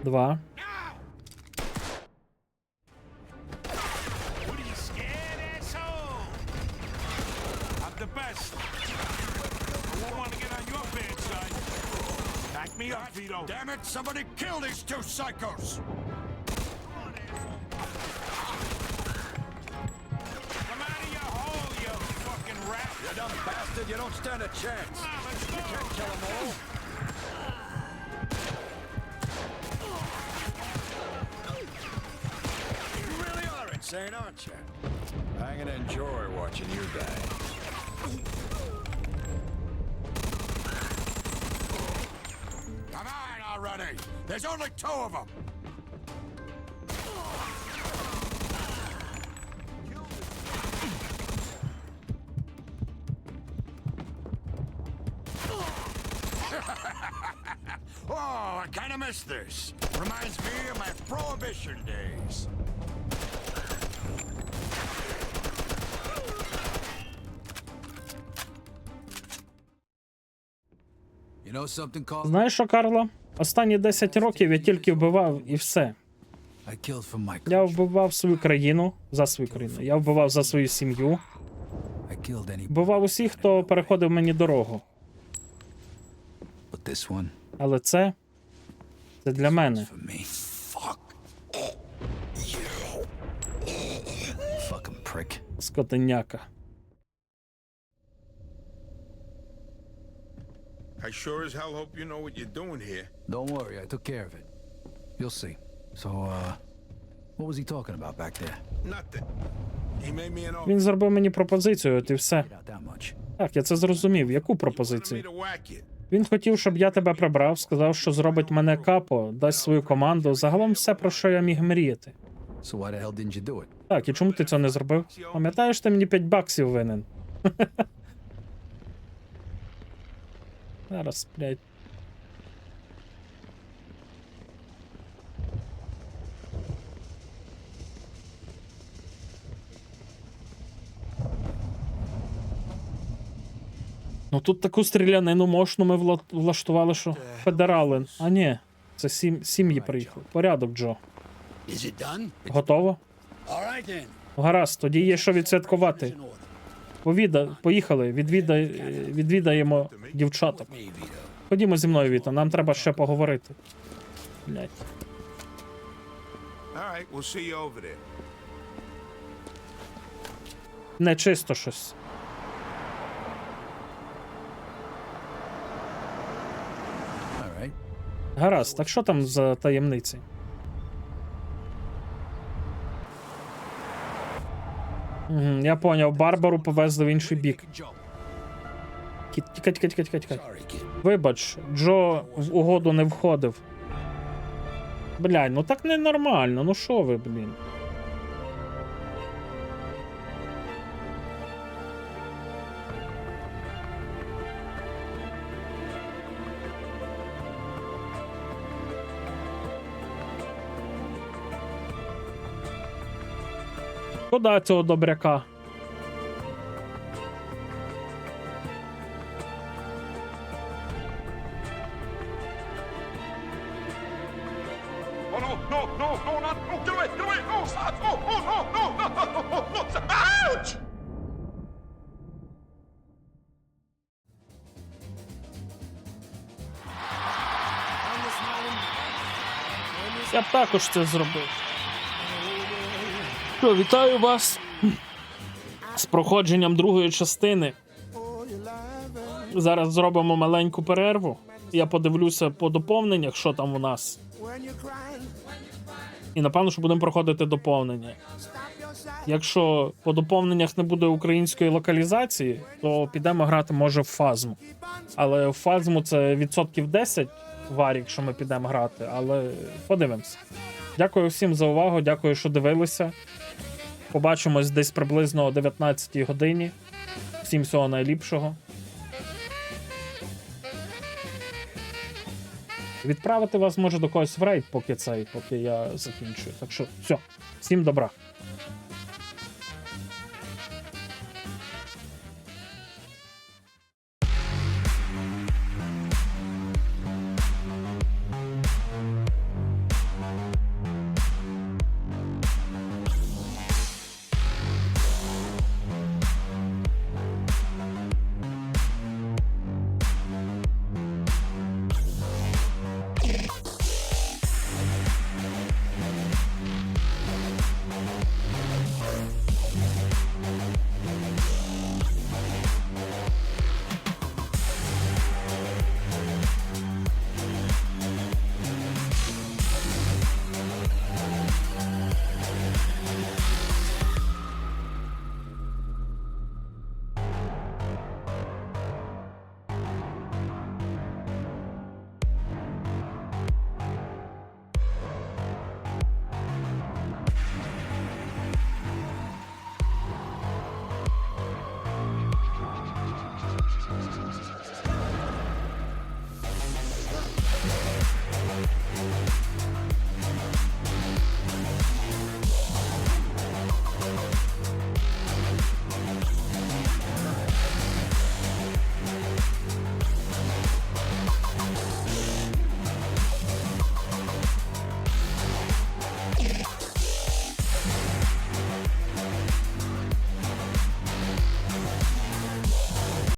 2. Me up, Vito. Damn it, somebody kill these two psychos! Come out of your hole, you fucking rat! You dumb bastard, you don't stand a chance! You can't kill them all! You really are insane, aren't you? I'm gonna enjoy watching you die. Come on already! There's only 2 of them! Oh, I kinda miss this. Reminds me of my Prohibition days. Знаєш що, Карло? Останні 10 років я тільки вбивав і все. Я вбивав свою країну, за свою країну. Я вбивав за свою сім'ю. Вбивав усіх, хто переходив мені дорогу. Але це для мене. Скотиняка. I sure as hell hope you know what you're doing here. Don't worry, I took care of it. You'll see. So, What was he talking about back there? Nothing. He made me an offer. Він зробив мені пропозицію, от і все. Not that much. Так, я це зрозумів. Яку Me пропозицію? to whack it. Він хотів, щоб я тебе прибрав, сказав, що зробить мене капо, дасть свою команду. Загалом все, про що я міг мріяти. So why the hell didn't you do it? Так, і чому ти це не зробив? Пам'ятаєш, ти мені 5 баксів винен. Зараз, блядь. Ну тут таку стрілянину мощну ми влаштували, що федерали. А ні, це сім'ї приїхали. Порядок, Джо. Is it done? Готово? All right then. Гаразд, тоді є що відсвяткувати. Поїхали, відвідаємо дівчаток. Ходімо зі мною, Віто, нам треба ще поговорити. Блять. All right, we'll see you over there. Не чисто щось. All right. Гаразд, так що там за таємниці? Я поняв, Барбару повезли в інший бік. Тікай. Вибач, Джо в угоду не входив. Блядь, ну так ненормально, ну що ви, блін. Шкода цього добряка. Oh, no, not, no, get away, no, stop, no, ouch! Я б також це зробив. Що, вітаю вас з проходженням другої частини. Зараз зробимо маленьку перерву. Я подивлюся по доповненнях, що там у нас. І напевно, що будемо проходити доповнення. Якщо по доповненнях не буде української локалізації, то підемо грати, може, в Фазму. Але в Фазму це відсотків 10 варік, що ми підемо грати, але подивимось. Дякую всім за увагу, дякую, що дивилися. Побачимось десь приблизно о 19-й годині. Всім всього найліпшого. Відправити вас може до когось в рейд, поки я закінчую. Так що, все, всім добра.